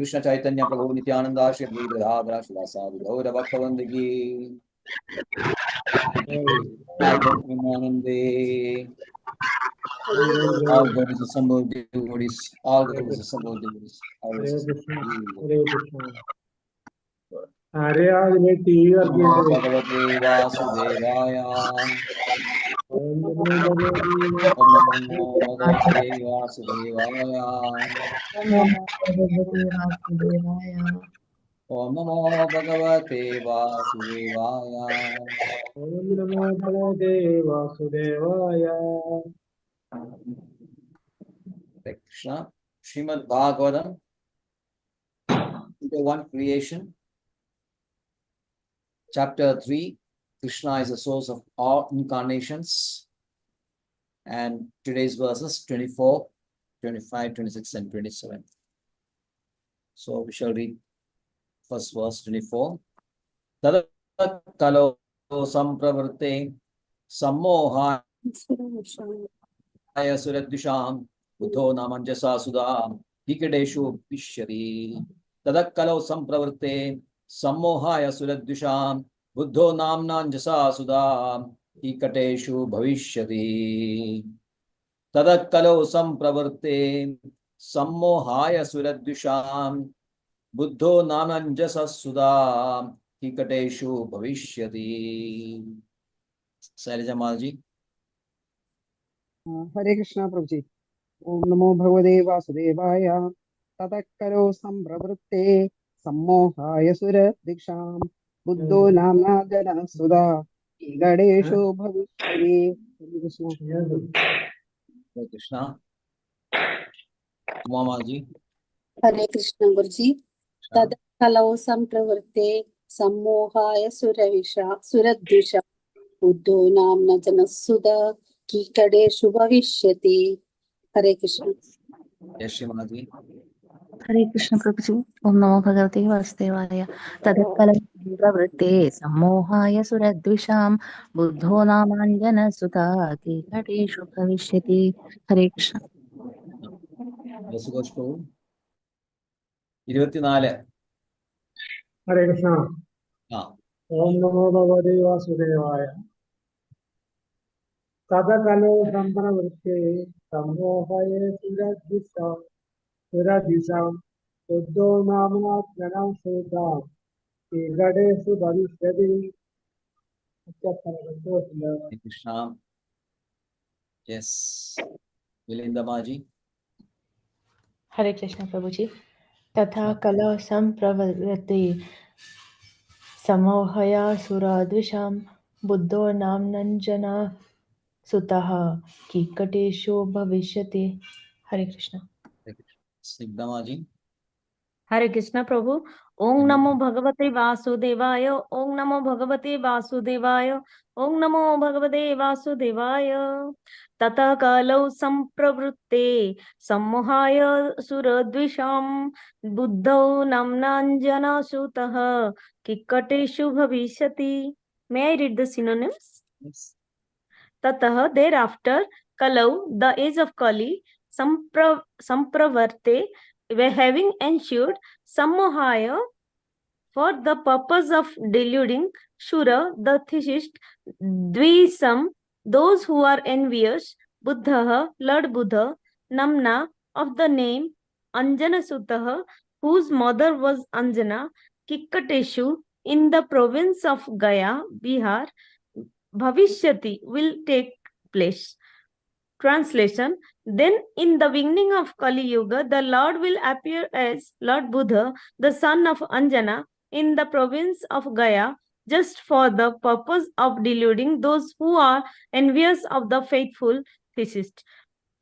Krishna Chaitanya Prabhu Nityananda Shri Advaita Dasa Gaura Bhaktavranda ki Nityanande. All gods assembled devotees, all gods assembled devotees. Hare Bhagavate Vasudevaya. Om Namo Bhagavate Vasudevaya. Om Namo Bhagavate Vasudevaya. Om Namo Bhagavate Vasudevaya. Krishna, Srimad Bhagavatam, One Creation, Chapter 3, Krishna is the source of all incarnations, and today's verses 24, 25, 26, and 27. So we shall read first verse 24. Tada kalo sampravarte sammoha suradvisham buddho namanjasa sudha hikadeshu vishyati. Tada kalo sampravarte sammohaya suradvisham buddho namnanjasa sudha hikateshu bhavishyati. Tada kalo sampravarte sammohaya suradvisham buddho namnanjasa sudha hikateshu bhavishyati. Shailaja Malji. Hare Krishna Prabhuji. Om Namo Bhagavate Vasudevaya. Tadakkaro sampravritte sammohaya sura diksham buddho namna jana sudha gadesho bhavishyati. Hare Krishna. Mamaji. Hare Krishna Guruji. Tadakkalo sampravritte sammohaya suradvisha buddho namna jana sudha kikadeshu bhavishyati. Hare Krishna. Yes, Shrimati. Hare Krishna Prabhuji. Om Namo Bhagavate Vasudevaya. Tadakkala sampravritte sammohaya suradvisham buddho namanjana sudha kikadeshu bhavishyati. Hare Krishna. Rasugosh Prabhu. 24. Hare Krishna. Om Namo Bhagavate Vasudevaya. Tadakalo sampravritte sammohaya suradvisham buddho namna jana sudha gadeshu bhavishyati. Hare Krishna. Yes. Vilinda Maji. Hare Krishna Prabhuji. Tatha kala sampravrati samohaya suradvisham buddho namnanjana sutaha kikateshu bhavishyati. Hare Krishna. Snigdha Maji. Hare Krishna Prabhu. Om Namo Bhagavate Vasudevaya. Om Namo Bhagavate Vasudevaya. Om Namo Bhagavate Vasudevaya. Tata kalau sampravrutte sammohaya suradvisham buddho namnanjana sutaha kikateshu bhavishyati. May I read the synonyms? Yes. Tataha, thereafter, kalau, the age of Kali, sampravarte, were having ensued, sammohaya, for the purpose of deluding, Shura, the theist, Dvisam, those who are envious, Buddha, Lord Buddha, Namna, of the name, Anjana Sutaha, whose mother was Anjana, Kikkateshu, in the province of Gaya, Bihar, Bhavishyati, will take place. Translation: then in the beginning of Kali Yuga, the Lord will appear as Lord Buddha, the son of Anjana, in the province of Gaya, just for the purpose of deluding those who are envious of the faithful theist.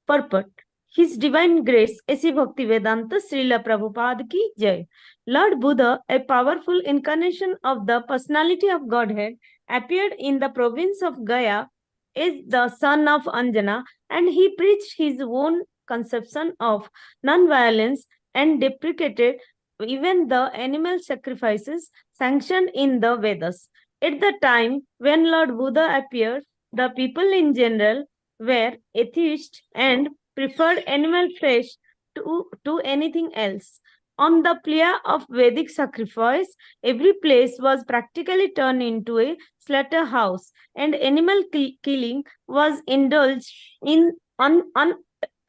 Purport: His Divine Grace, A.C. Bhaktivedanta Srila Prabhupada ki Jai. Lord Buddha, a powerful incarnation of the personality of Godhead, appeared in the province of Gaya as the son of Anjana, and he preached his own conception of non-violence and deprecated even the animal sacrifices sanctioned in the Vedas. At the time when Lord Buddha appeared, the people in general were atheists and preferred animal flesh to anything else. On the plea of Vedic sacrifice, every place was practically turned into a slaughterhouse, and animal killing was indulged in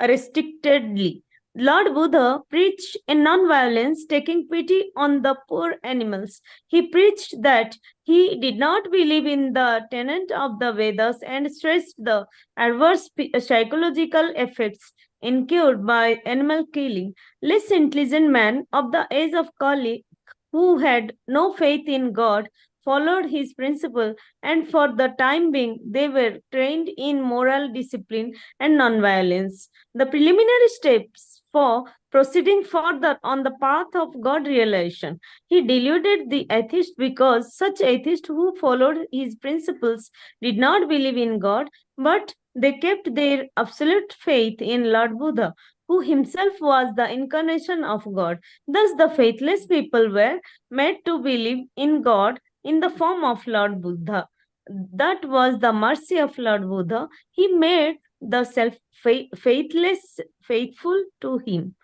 unrestrictedly. Lord Buddha preached in non-violence, taking pity on the poor animals. He preached that he did not believe in the tenet of the Vedas and stressed the adverse psychological effects incurred by animal killing. Less intelligent men of the age of Kali, who had no faith in God, followed his principle, and for the time being, they were trained in moral discipline and nonviolence. The preliminary steps for proceeding further on the path of God realization. He deluded the atheist because such atheists who followed his principles did not believe in God, but they kept their absolute faith in Lord Buddha, who himself was the incarnation of God. Thus, the faithless people were made to believe in God in the form of Lord Buddha. That was the mercy of Lord Buddha. He made the faithless faithful to him.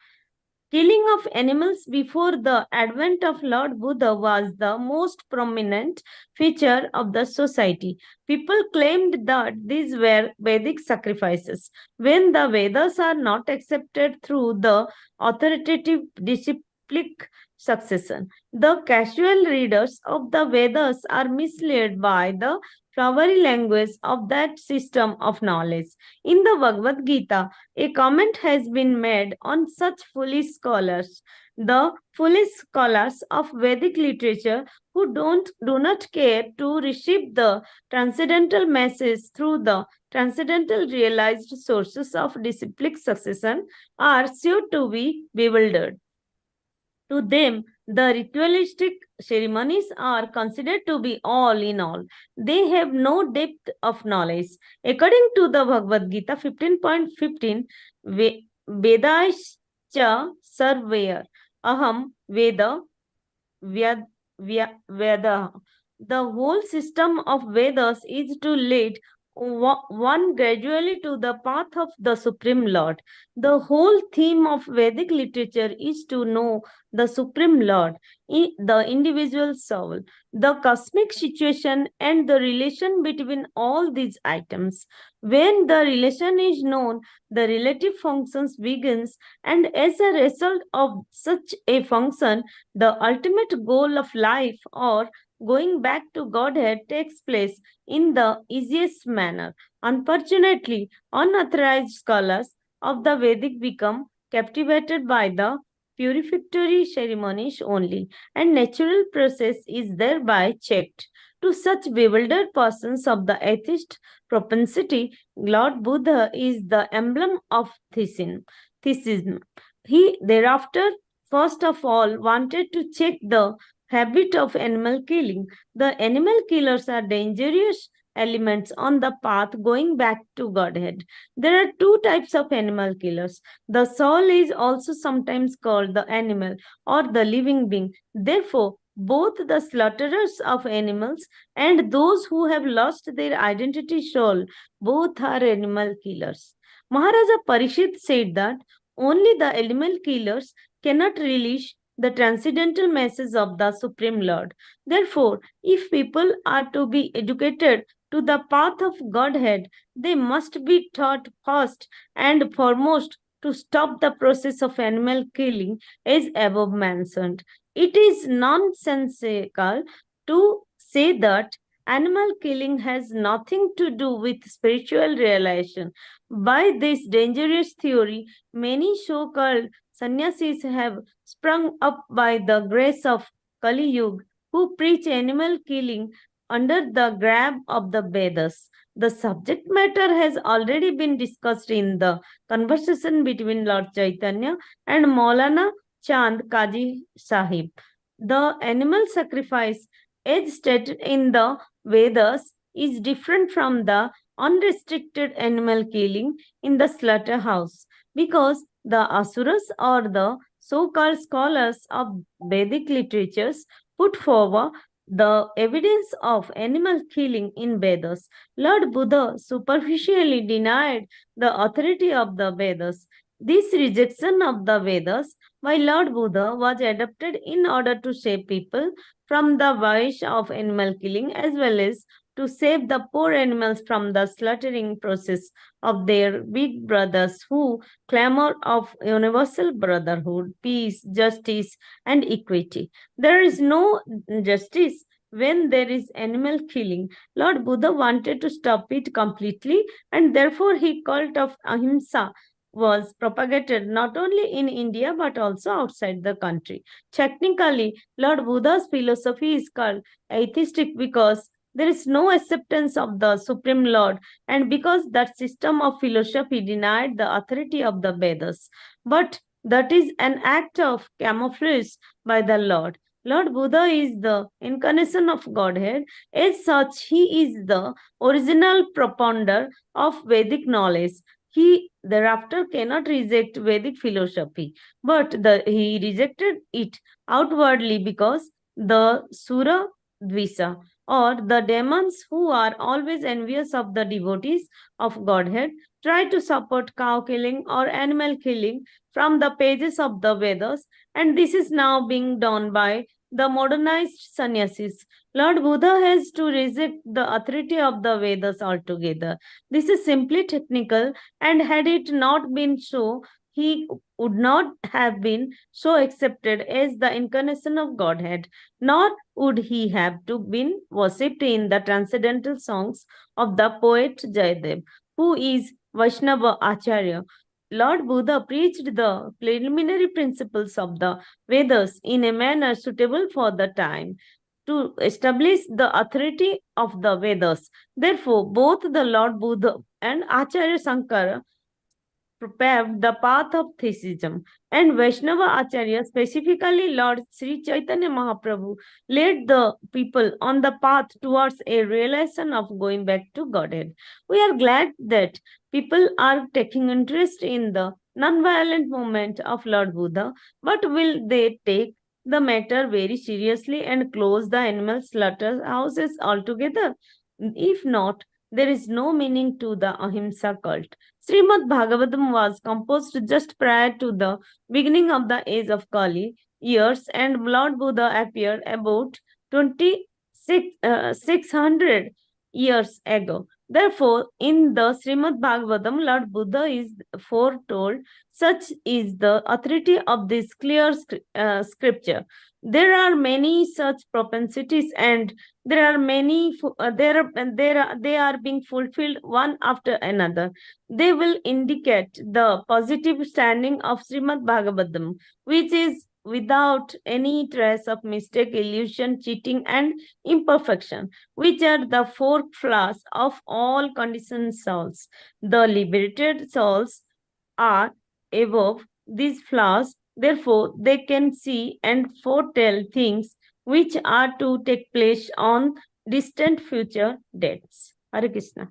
Killing of animals before the advent of Lord Buddha was the most prominent feature of the society. People claimed that these were Vedic sacrifices. When the Vedas are not accepted through the authoritative disciplic succession, the casual readers of the Vedas are misled by the flowery language of that system of knowledge. In the Bhagavad Gita, a comment has been made on such foolish scholars. The foolish scholars of Vedic literature who do not care to receive the transcendental message through the transcendental realized sources of disciplic succession are sure to be bewildered. To them, the ritualistic ceremonies are considered to be all in all. They have no depth of knowledge. According to the Bhagavad Gita 15.15, Vedaischa Sarvaya Aham Veda Veda. The whole system of Vedas is to lead one gradually to the path of the Supreme Lord. The whole theme of Vedic literature is to know the Supreme Lord, the individual soul, the cosmic situation, and the relation between all these items. When the relation is known, the relative functions begins, and as a result of such a function, the ultimate goal of life, or going back to Godhead, takes place in the easiest manner. Unfortunately, unauthorized scholars of the Vedic become captivated by the purificatory ceremonies only, and natural process is thereby checked. To such bewildered persons of the atheist propensity, Lord Buddha is the emblem of theism. He thereafter, first of all, wanted to check the habit of animal killing. The animal killers are dangerous elements on the path going back to Godhead. There are two types of animal killers. The soul is also sometimes called the animal or the living being. Therefore, both the slaughterers of animals and those who have lost their identity soul, both are animal killers. Maharaja Parishit said that only the animal killers cannot release the transcendental message of the Supreme Lord. Therefore, if people are to be educated to the path of Godhead, they must be taught first and foremost to stop the process of animal killing as above mentioned. It is nonsensical to say that animal killing has nothing to do with spiritual realization. By this dangerous theory, many so-called sannyasis have sprung up by the grace of Kali Yuga, who preach animal killing under the grab of the Vedas. The subject matter has already been discussed in the conversation between Lord Chaitanya and Maulana Chand Kaji Sahib. The animal sacrifice, as stated in the Vedas, is different from the unrestricted animal killing in the slaughterhouse because the asuras or the so-called scholars of Vedic literatures put forward the evidence of animal killing in Vedas. Lord Buddha superficially denied the authority of the Vedas. This rejection of the Vedas by Lord Buddha was adopted in order to save people from the vice of animal killing as well as to save the poor animals from the slaughtering process of their big brothers who clamor of universal brotherhood, peace, justice, and equity. There is no justice when there is animal killing. Lord Buddha wanted to stop it completely, and therefore he called of ahimsa was propagated not only in India but also outside the country. Technically, Lord Buddha's philosophy is called atheistic because there is no acceptance of the Supreme Lord, and because that system of philosophy denied the authority of the Vedas. But that is an act of camouflage by the Lord. Lord Buddha is the incarnation of Godhead. As such, he is the original propounder of Vedic knowledge. He thereafter cannot reject Vedic philosophy, but he rejected it outwardly because the Sura Dvisa, or the demons who are always envious of the devotees of Godhead, try to support cow killing or animal killing from the pages of the Vedas, and this is now being done by the modernized sannyasis. Lord Buddha has to reject the authority of the Vedas altogether. This is simply technical, and had it not been so, he would not have been so accepted as the incarnation of Godhead, nor would he have to been worshipped in the transcendental songs of the poet Jayadev, who is Vaishnava Acharya. Lord Buddha preached the preliminary principles of the Vedas in a manner suitable for the time to establish the authority of the Vedas. Therefore, both the Lord Buddha and Acharya Sankara paved the path of theism, and Vaishnava Acharya, specifically Lord Sri Chaitanya Mahaprabhu, led the people on the path towards a realization of going back to Godhead. We are glad that people are taking interest in the non-violent movement of Lord Buddha, but will they take the matter very seriously and close the animal slaughterhouses altogether? If not, there is no meaning to the Ahimsa cult. Srimad Bhagavatam was composed just prior to the beginning of the age of Kali years, and Lord Buddha appeared about 600 years ago. Therefore, in the Srimad Bhagavatam, Lord Buddha is foretold. Such is the authority of this clear scripture. There are many such propensities, and there are many they are being fulfilled one after another. They will indicate the positive standing of Srimad Bhagavatam, which is without any trace of mistake, illusion, cheating, and imperfection, which are the four flaws of all conditioned souls. The liberated souls are above these flaws, therefore, they can see and foretell things which are to take place on distant future dates. Hare Krishna.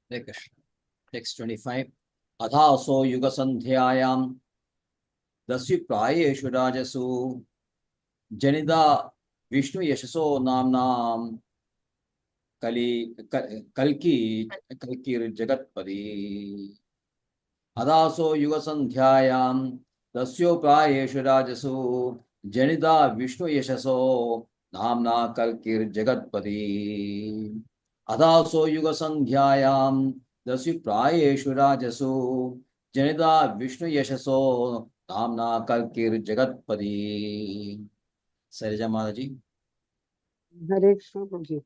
Hare Krishna. Text 25. Adhaso yuga sandhyayam dasvi prayeshu rajasu janida Vishnu yashaso namnam kalkir jagatpadi. Adaso yuga sandhyayam dasyo prayeshu rajasu janida Vishnu yashaso namna kalkir jagatpadi. Adaso yuga sandhyayam dasyu prayeshu rajasu janida Vishnu yashaso namna kalkir jagatpadi. Sarija Mataji. Hare Krishna Prabhuji.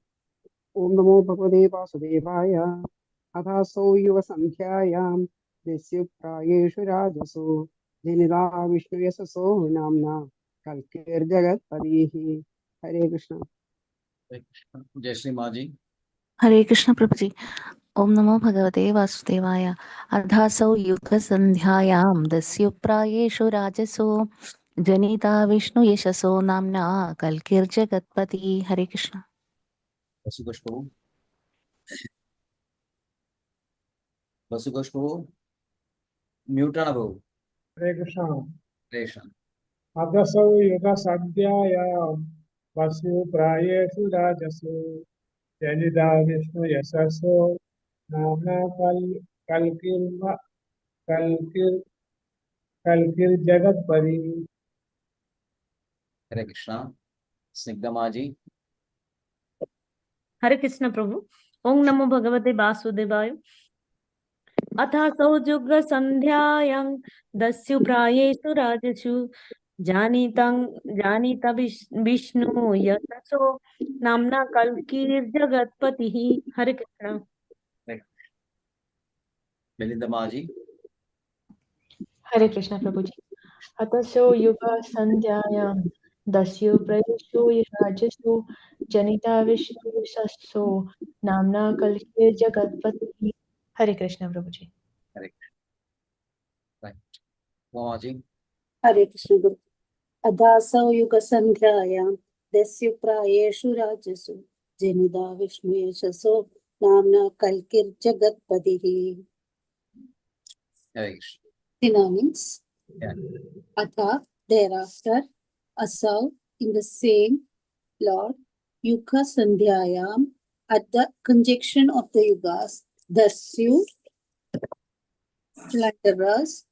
Om Namo Bhagavate Vasudevaya. Adhaso Yuva Sankhyayaam Desya Prayeshu Rajaso Dinida Vishnu Yasaso Namna Kalkir Jagat Parihi. Hare Krishna. Jai Shri Maji. हरे कृष्ण प्रभु जी ओम नमो भगवते वासुदेवाय अधासौ युग संध्यायां दस्युप्रायेषु राजसो जनिता विष्णु यशसो नाम्ना कल्किर्जगत्पति हरे Krishna Vasugosh Prabhu. Vasugosh Prabhu. Mute na Prabhu. Hare Krishna. Krishna. Adasau yuga sadhyaya vasu prayesu rajasu janida vishnu yasaso namna kalkir कल्किर्जगत्परि। हरे कृष्णा। स्निग्धा जी। हरे कृष्ण प्रभु। ओम नमो भगवते वासुदेवाय। अथासौ जुगसन्ध्यायां दस्यु प्रायेषु राजसु जानीता विष्णु यशसो नाम्ना कल्किर्जगत्पतिः। हरे Krishna. Melinda जी। हरे कृष्ण प्रभु जी। अतसो युग संध्यायां दस्यु प्रयुषु राजसु जनिता विष्णु यशस्सो नाम्ना कल्कि जगत्पति। हरे कृष्ण प्रभु जी। हरे राइट। उमा जी। हरे कृष्ण गुरु। अदासौ युगसन्ध्यायां दस्यु प्रायेषु राजसु जनिदा विष्णु यशसो नाम्ना कल्किर्जगत्पतिः. हरे Krishna. Synonyms: Yeah. Atha, thereafter, Asau, in the same, Lord, Yuga Sandhyayam, at the conjunction of the Yugas, Dasyu, plunderers,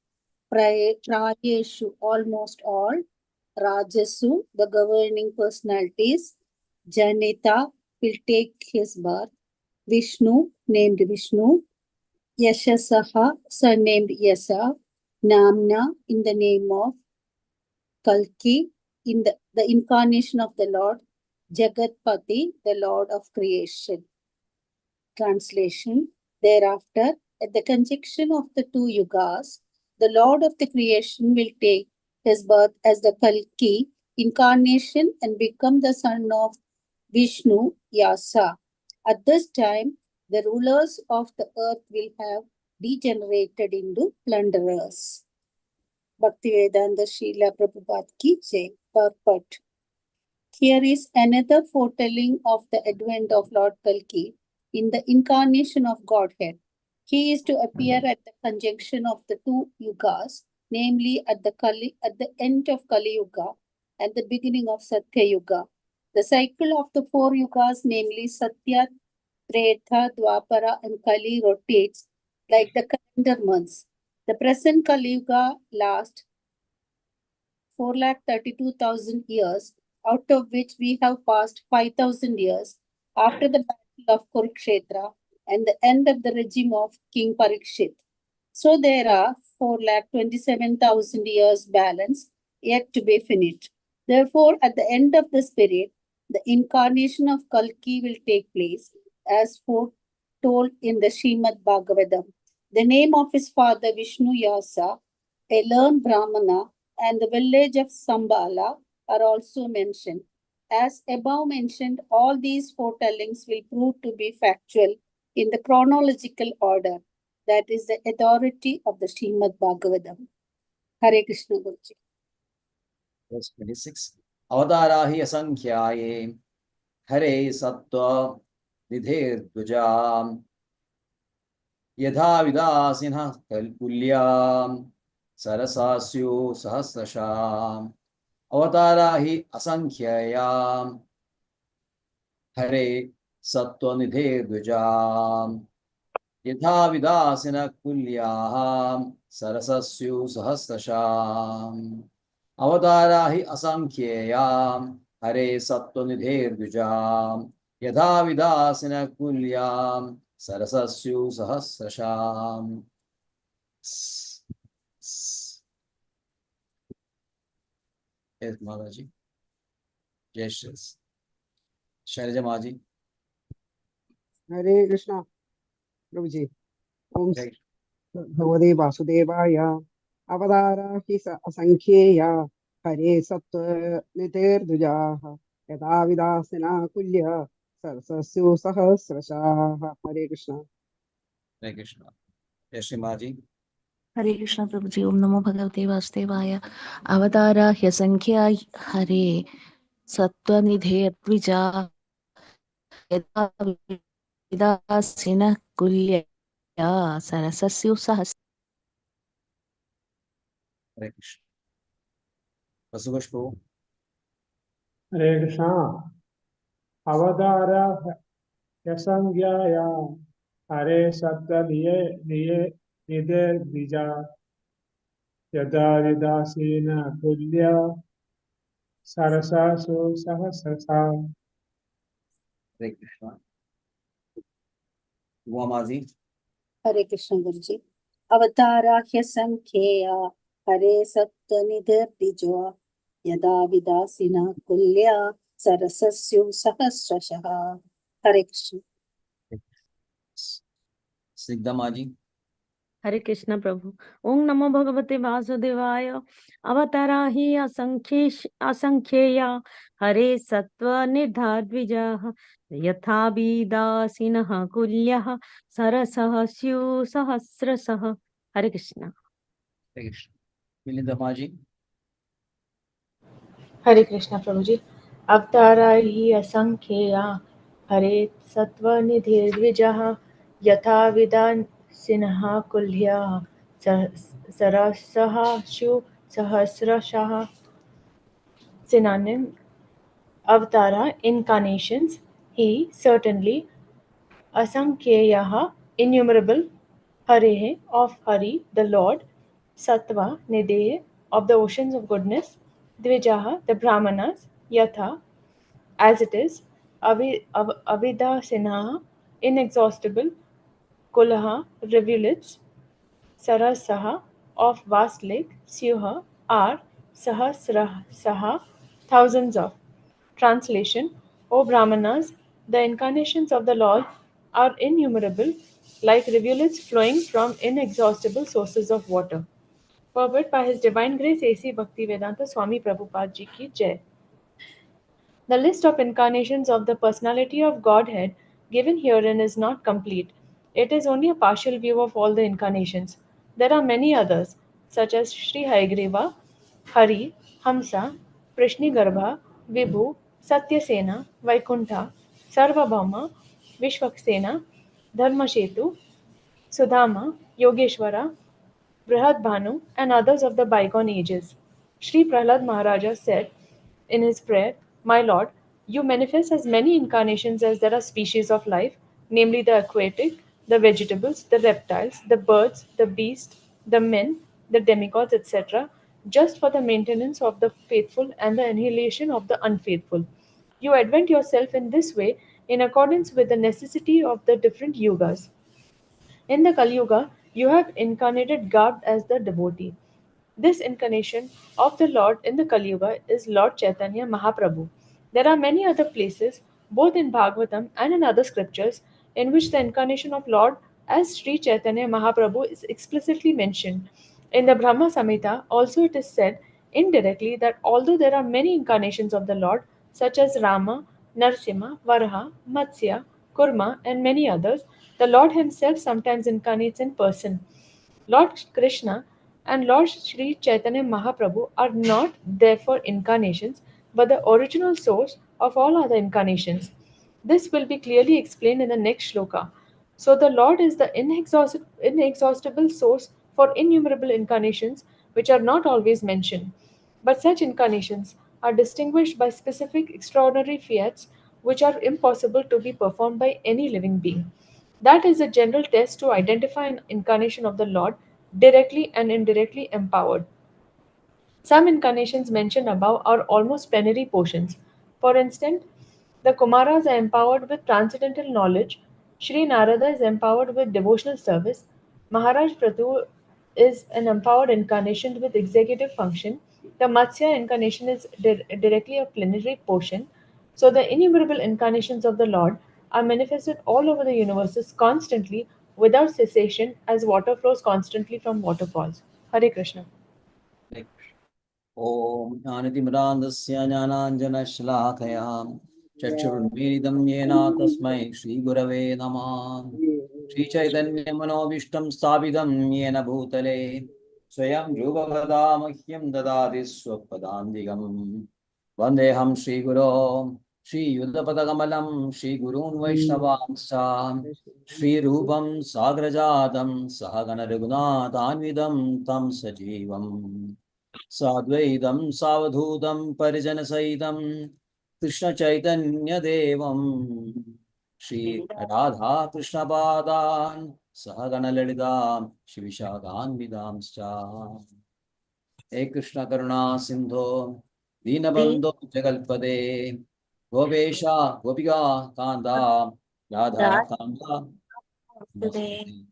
Prayeshu, almost all, Rajasu, the governing personalities, Janita will take his birth, Vishnu, named Vishnu, Yashasaha, surnamed Yasa, Namna, in the name of Kalki, in the incarnation of the Lord, Jagatpati, the Lord of creation. Translation: thereafter, at the conjunction of the two yugas, the Lord of the creation will take his birth as the Kalki incarnation and become the son of Vishnu, Yasa. At this time, the rulers of the earth will have degenerated into plunderers. Bhaktivedanta Srila Prabhupada ki Jai. Purport. Here is another foretelling of the advent of Lord Kalki in the incarnation of Godhead. He is to appear at the conjunction of the two yugas, namely at the end of Kali Yuga and the beginning of Satya Yuga. The cycle of the four yugas, namely Satya, Treta, Dwapara, and Kali, rotates like the calendar months. The present Kali Yuga lasts 432,000 years, out of which we have passed 5,000 years after the battle of Kurukshetra and the end of the regime of King Parikshit. So there are 427,000 years balance yet to be finished. Therefore, at the end of this period, the incarnation of Kalki will take place, as foretold in the Srimad Bhagavatam. The name of his father Vishnu Yasa, a learned Brahmana, and the village of Sambala are also mentioned. As above mentioned, all these foretellings will prove to be factual in the chronological order. That is the authority of the Srimad Bhagavatam. Hare Krishna Guruji. Verse 26. Avadara hi asankhyaye hare sattva nidhe यथा विदासिनः कल्कुल्यां सरसास्यो सहस्रशाम् अवतारा हि असंख्यायां हरे सत्त्वनिधे द्विजाम् यथा विदासिनः कुल्यां सरसस्यो सहस्रशाम् अवतारा हि असंख्यायां हरे सत्त्वनिधे द्विजाम् यथा विदासिनः कुल्यां सरसस्यु सहस्रशाम. Yes, Maharaji. Jai Shri. Shailaja Maji. हरे कृष्णा प्रभु जी। ओम Right. भगवते वासुदेवाय। अवतारा हि असंख्येया हरे सत्त्व नितेर्द्विजाः यथा विदासिना कुल्य सरसस्यो सहस्रशाः। हरे Krishna. Hare Krishna. Jai Shri Maji. हरे कृष्ण प्रभु जी। ओम नमो भगवते वासुदेवाय। अवतारा ह्यसंख्या हरे सत्त्वनिधे द्विजा यदा विदासिनः कुल्या सरसस्यु सहस्र. Hare Krishna. Vasubhashko. हरे कृष्णा। अवतारा यशंज्ञाया हरे सत्य लिए लिए निधे द्विजा यदा विदासीन तुल्य सरसासु सहस्रसा। Hare Krishna. Guamaji. Hare Krishna Guruji. Avatara ह्यसंख्येया हरे सप्तनिधिर्द्विजो यदा विदासिना कुल्या सरसस्यु सहस्रशः. Hare Krishna. Sigdamaji. हरे कृष्ण प्रभु। ओम नमो भगवते वासुदेवाय। अवतारा हि असंख्येया हरे सत्व निर्धा द्विजाः यथा विदासिनः कुल्यः सरसः स्यु सहस्रशः। हरे कृष्ण। Hare Krishna. Milindamaji. हरे कृष्णा प्रभु जी। अवतारा ही असंख्येया हरे सत्वनिधिर्द्विजः यथा विदासिनः कुल्यः सरसः स्यु सहस्रशः। Synonym: Avatara, incarnations. He certainly, Asankheyaha, innumerable, Harehe, of Hari, the Lord, Sattva, Nidehe, of the oceans of goodness, Dvijaha, the Brahmanas, Yatha, as it is, Avidasinaha, inexhaustible, Kulaha, rivulets, Sarasaha, of vast lake, Syuha, are, Sahasrasaha, thousands of. Translation: O Brahmanas, the incarnations of the Lord are innumerable, like rivulets flowing from inexhaustible sources of water. Purport by His Divine Grace A.C. Bhaktivedanta Swami Prabhupada Ji ki Jai. The list of incarnations of the personality of Godhead given herein is not complete. It is only a partial view of all the incarnations. There are many others, such as Sri Hayagreva, Hari, Hamsa, Prishnigarbha, Vibhu, Satyasena, Vaikuntha, Sarvabhauma, Vishwaksena, Dharmashetu, Sudama, Yogeshwara, Brihadbhanu, and others of the bygone ages. Sri Prahlad Maharaja said in his prayer, My Lord, you manifest as many incarnations as there are species of life, namely the aquatic, the vegetables, the reptiles, the birds, the beasts, the men, the demigods, etc., just for the maintenance of the faithful and the annihilation of the unfaithful. You advent yourself in this way in accordance with the necessity of the different yugas. In the Kali Yuga, you have incarnated garbed as the devotee. This incarnation of the Lord in the Kali Yuga is Lord Chaitanya Mahaprabhu. There are many other places, both in Bhagavatam and in other scriptures, in which the incarnation of Lord as Sri Chaitanya Mahaprabhu is explicitly mentioned. In the Brahma Samhita, also it is said indirectly that although there are many incarnations of the Lord, such as Rama, Narsimha, Varaha, Matsya, Kurma, and many others, the Lord Himself sometimes incarnates in person. Lord Krishna and Lord Sri Chaitanya Mahaprabhu are not therefore incarnations, but the original source of all other incarnations. This will be clearly explained in the next shloka. So the Lord is the inexhaustible source for innumerable incarnations which are not always mentioned. But such incarnations are distinguished by specific extraordinary fiats which are impossible to be performed by any living being. That is a general test to identify an incarnation of the Lord directly and indirectly empowered. Some incarnations mentioned above are almost plenary portions. For instance, the Kumaras are empowered with transcendental knowledge, Sri Narada is empowered with devotional service, Maharaj Prathu is an empowered incarnation with executive function, the Matsya incarnation is directly a plenary portion. So the innumerable incarnations of the Lord are manifested all over the universes constantly without cessation as water flows constantly from waterfalls. Hare Krishna. Om Jnanatimirandasya Jnananjanashlakaya Chakshurunmilitam Yena Tasmai Shri Gurave Namah Shri Chaitanya Manobishtam Sthapitam Yena Bhutale Swayam Rupa Mahyam Dadati Swapadandikam Vandeham Shri Guru Shri Yuddhapadakamalam Shri Gurun Vaishnavamsa Shri Rupam Sagrajatam Sahagana Raghunatanvidam Tam Sajivam साद्वैतं सावधूतं परिजनसहितं कृष्णचैतन्यदेवं Shri Radha कृष्णपादान् सहगणललितां श्रीविशाखान्वितांश्च He Krishna Karuna Sindho Dinabandho Jagalpade Gopesha Gopika Kanda Radha Kanda Namaste.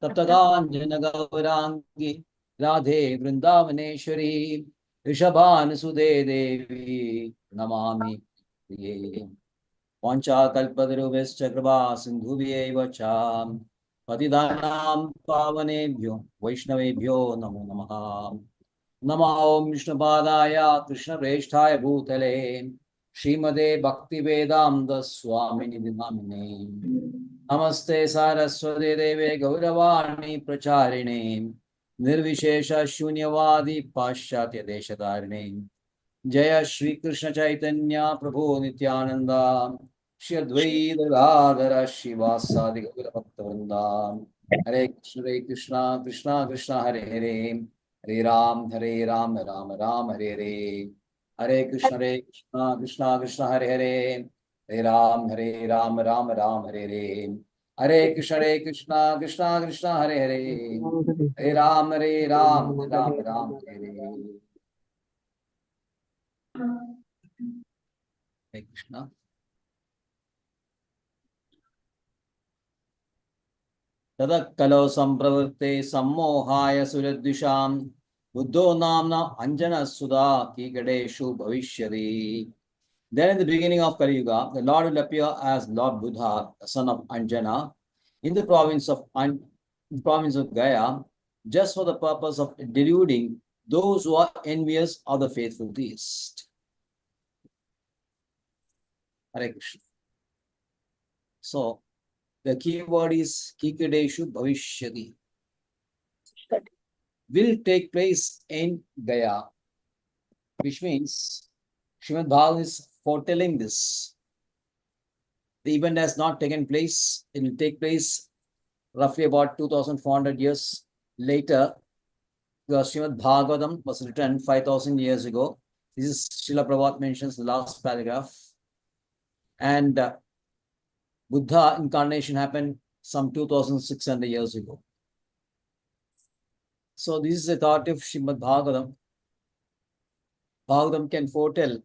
Taptaganjana Gaurangi Radhe Vrindavaneshwari Rishabhanasude Devi Namami Priye Pancha Kalpadarubhescha Kripa Sindhubhyeva Cham Patidanam Pavanebhyo Vaishnavebhyo Namo Namaha Namo Om Vishnupadaya Krishna Preshthaya Bhutale Srimade Bhaktivedanta Swamini Dinamine Namaste Saraswati Deve Gauravani Pracharine Nirvishesha Shunyavadi Paschatya Deshadarine Jaya Shri Krishna Chaitanya Prabhu Nityananda Shri Advaita Radhara Shivasadi Gaura Bhaktavrinda Hare Krishna Krishna Krishna Hare Hare Hare Ram Ram Ram Hare Hare Hare Krishna Krishna Krishna Hare Hare Hare Ram Ram Ram Hare Hare Hare Krishna Krishna Krishna Hare Hare Hare Ram Ram Hare Hare Hare Krishna. Tadakkalo sampravarte sammohaya suradvisham buddho namna anjana sudha kigadeshu bhavishyati. Then in the beginning of Kali Yuga, the Lord will appear as Lord Buddha, the son of Anjana, in the province of Gaya, just for the purpose of deluding those who are envious of the faithful theist. Hare Krishna. So, the key word is Kikadeshu Bhavishyati. Will take place in Gaya, which means Srimad Bhagavatam is foretelling this. The event has not taken place. It will take place roughly about 2,400 years later. Because Srimad Bhagavatam was written 5,000 years ago. This is Srila Prabhupada mentions the last paragraph. And Buddha incarnation happened some 2,600 years ago. So this is a thought of Srimad Bhagavatam. Bhagavatam can foretell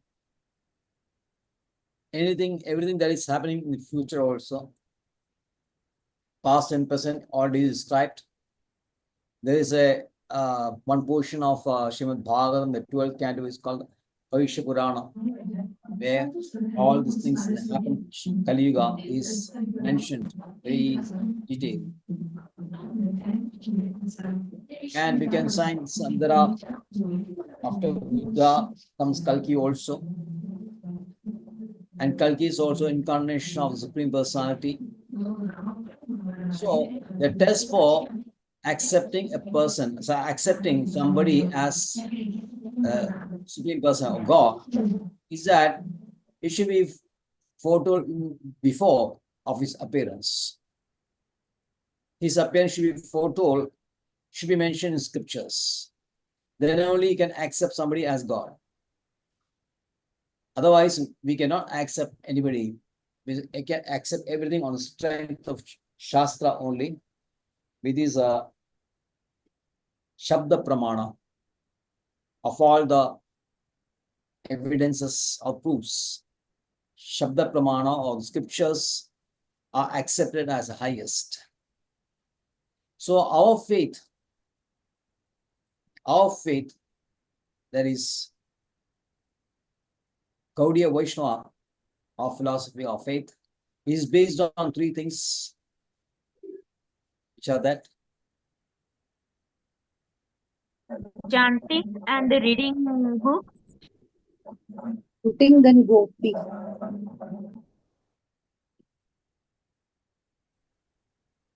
everything that is happening in the future also. Past and present already described. There is a one portion of Srimad Bhagavatam, the 12th canto is called Bhavishya Purana, where all these things that happen in Kali Yuga is mentioned very detailed. And we can find Sandara after Buddha comes Kalki also. And Kalki is also incarnation of the Supreme Personality. So the test for accepting a person, so accepting somebody as Supreme Person or God, is that it should be foretold before of his appearance. His appearance should be foretold, should be mentioned in scriptures. Then only you can accept somebody as God. Otherwise, we cannot accept anybody. We can accept everything on the strength of Shastra only, with his Shabda Pramana of all the evidences or proofs. Shabda Pramana or scriptures are accepted as the highest. So our faith, that is Gaudiya Vaishnava, our philosophy of faith, is based on three things, which are that Chanting and reading books. Chanting then gopi.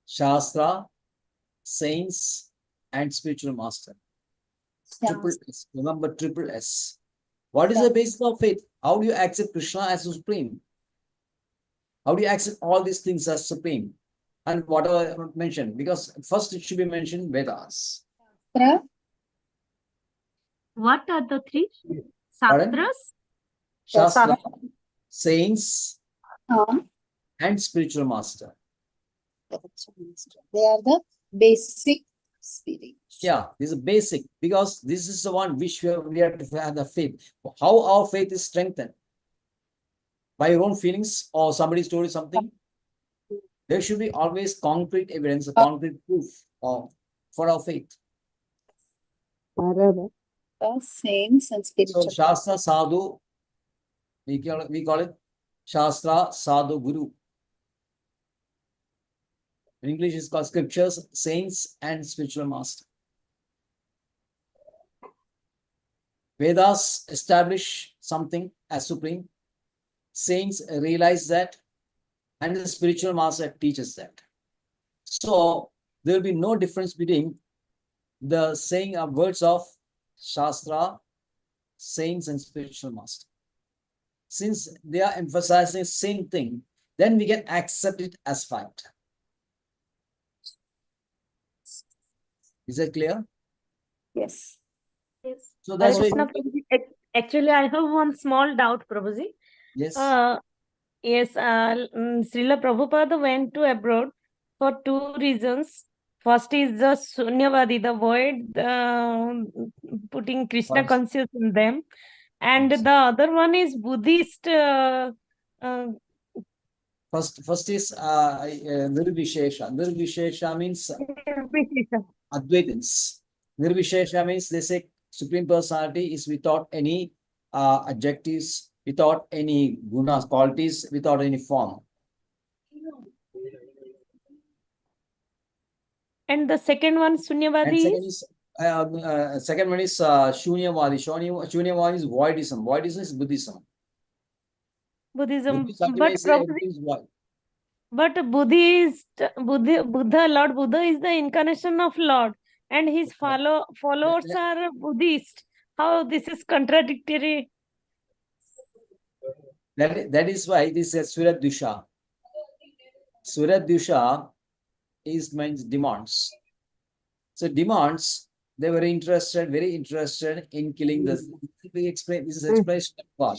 Shastra, saints, and spiritual master. Triple S. Remember triple S. What is the basis of faith? How do you accept Krishna as supreme? How do you accept all these things as supreme? And whatever I mentioned, because first it should be mentioned Vedas. What are the three? Pardon? Sastras? Shastra, saints, and spiritual master. They are the basic spirit. Yeah, this is basic because this is the one which we have to have the faith. How our faith is strengthened? By your own feelings or somebody's told you something? There should be always concrete evidence, a concrete proof for our faith. ആരാ The saints and So spiritual. Shastra Sadhu, we call it Shastra Sadhu Guru. In English, it's called scriptures, saints, and spiritual master. Vedas establish something as supreme. Saints realize that, and the spiritual master teaches that. So there will be no difference between the saying of words of Shastra, saints, and spiritual master. Since they are emphasizing the same thing, then we can accept it as fact. Is that clear? Yes. Yes. So Hare that's why. Krishna, Prabhuji. Actually, I have one small doubt, Prabhuji. Yes. Yes, Srila Prabhupada went to abroad for two reasons. First is the Sunyavadi, the void, putting Krishna Yes. conscious in them. And Yes. the other one is Buddhist. First is Nirvishesha. Nirvishesha means Advaitins. Nirvishesha means they say Supreme Personality is without any adjectives, without any gunas, qualities, without any form. And the second one, And Sunyavadi, second one is Shunyavadi. Shunyavadi is voidism. Voidism is Buddhism. Buddhism. Buddhism But may say everything is void. But Buddha, Lord Buddha is the incarnation of Lord, and his followers are Buddhist. How this is contradictory? That is why this is Swiradusha. Swiradusha means demands. So demands, they were very interested in killing the. We explain this is explanation of God,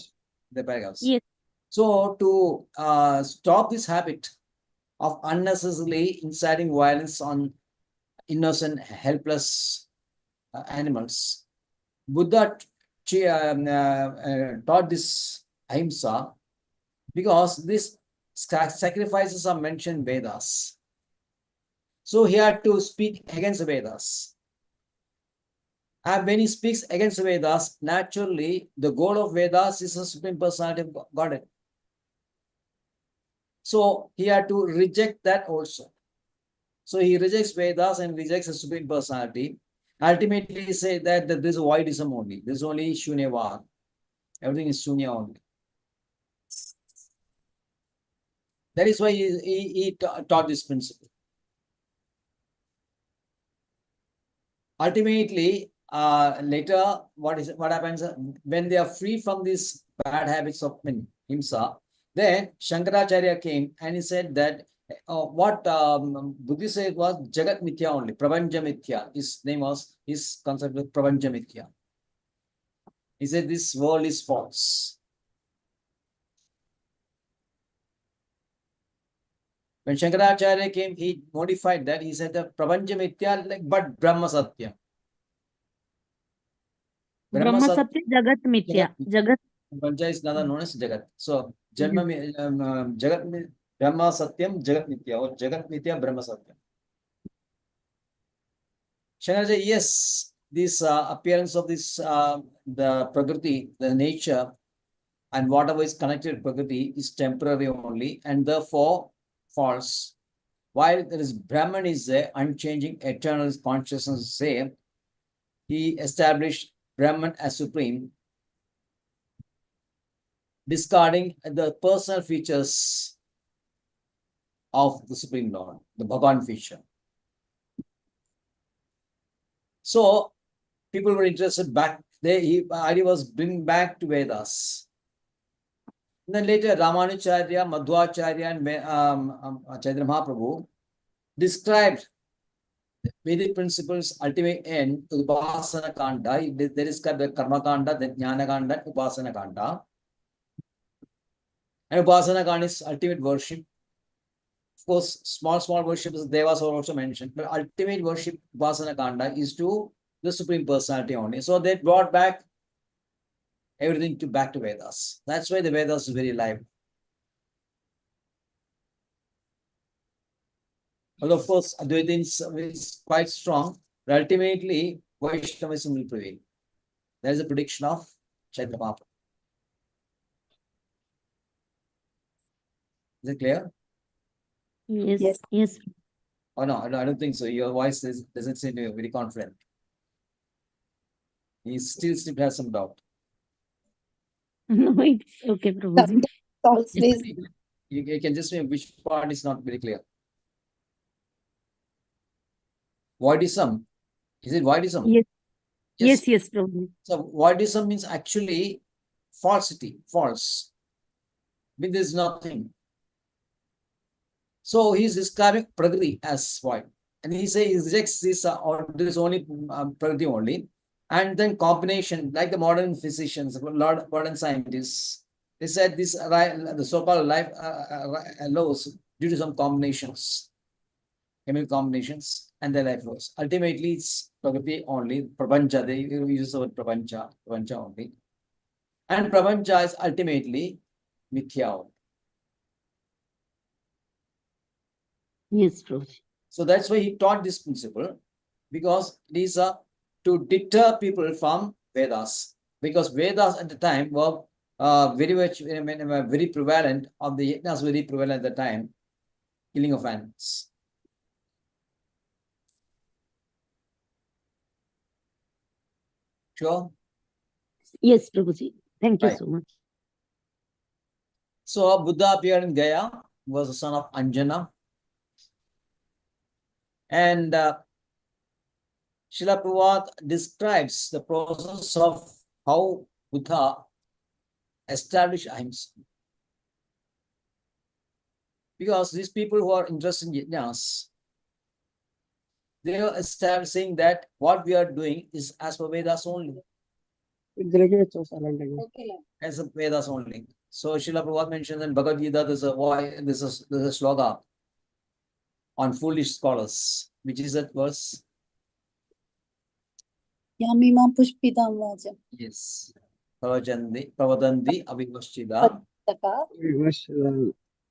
the paragraphs. Yes. So to stop this habit of unnecessarily inciting violence on innocent, helpless animals, Buddha taught this ahimsa because these sacrifices are mentioned in Vedas. So he had to speak against the Vedas. And when he speaks against the Vedas, naturally, the goal of Vedas is the Supreme Personality of Godhead. So he had to reject that also. So he rejects Vedas and rejects the Supreme Personality. Ultimately, he said that there is voidism only. There is only Shunyavad. Everything is Shunya only. That is why he taught this principle. Ultimately, later, what happens when they are free from these bad habits of himsa? Then Shankaracharya came and he said that what Buddha said was Jagat Mithya only, Prabanja Mithya. His concept was Prabanja Mithya. He said this world is false. When Shankaracharya came, he modified that. He said the Prabanja Mithya, but Brahma Satya. Brahma Satya, Jagat Mithya. Jagat. Prabanja is another known as Jagat. So Jagat Brahma Satyam, Jagat Mithya, or Jagat Mithya, Brahma Satyam. Shankaracharya, yes, this appearance of this the Prakriti, the nature, and whatever is connected to Prakriti is temporary only, and therefore false. While there is Brahman is there, unchanging, eternal consciousness same, he established Brahman as supreme, discarding the personal features of the Supreme Lord, the Bhagavan feature. So people were interested back there. Idea was bring back to Vedas. And then later Ramanujacharya, Madhvacharya, and Chaitanya Mahaprabhu described Vedic principles ultimate end to Upasana Kanda. They describe the Karma Kanda, the Jnana Kanda, Upasana Kanda. And Upasana Kanda is ultimate worship. course, small worships, devas are also mentioned, but ultimate worship, Upasana Kanda, is to the Supreme Personality only. So they brought back everything back to Vedas. That's why the Vedas is very live. But of course, Advaitism is quite strong, but ultimately Vaishnavism will prevail. There is a prediction of Chaitanya Mahaprabhu. Is it clear? Yes, yes. Oh no, I don't think so. Your voice doesn't seem to be very confident. He still has some doubt. No, it's okay, Prabhuji. Always. You can just say which part is not very clear. Voidism. Is it voidism? Yes. Yes, Prabhuji. So voidism means actually falsity, false. I mean, there's nothing. So he's describing Prakriti as void. And he says he rejects this or this only Prakriti only. And then combination, like the modern physicians, modern scientists, they said this the so-called life laws due to some combinations, chemical combinations, and the life laws. Ultimately, it's Prakriti only, Prapancha, they use the word Prapancha only. And Prapancha is ultimately Mithya. Yes, Prabhuji. So that's why he taught this principle, because these are to deter people from Vedas, because Vedas at the time were very much very prevalent, of the yajnas very prevalent at the time, killing of animals. Sure. Yes, Prabhuji. Thank you Right. so much. So Buddha appeared in Gaya, was the son of Anjana, and Srila Prabhupada describes the process of how Buddha established ahimsa. Because these people who are interested in yajnas, they are establishing that what we are doing is as per Vedas only. As a Vedas only. So Srila Prabhupada mentions in Bhagavad Gita, there's a sloka on foolish scholars, which is that verse. Yamimam pushpitam vaja. Yes. Pravadanti avivashchida. Taka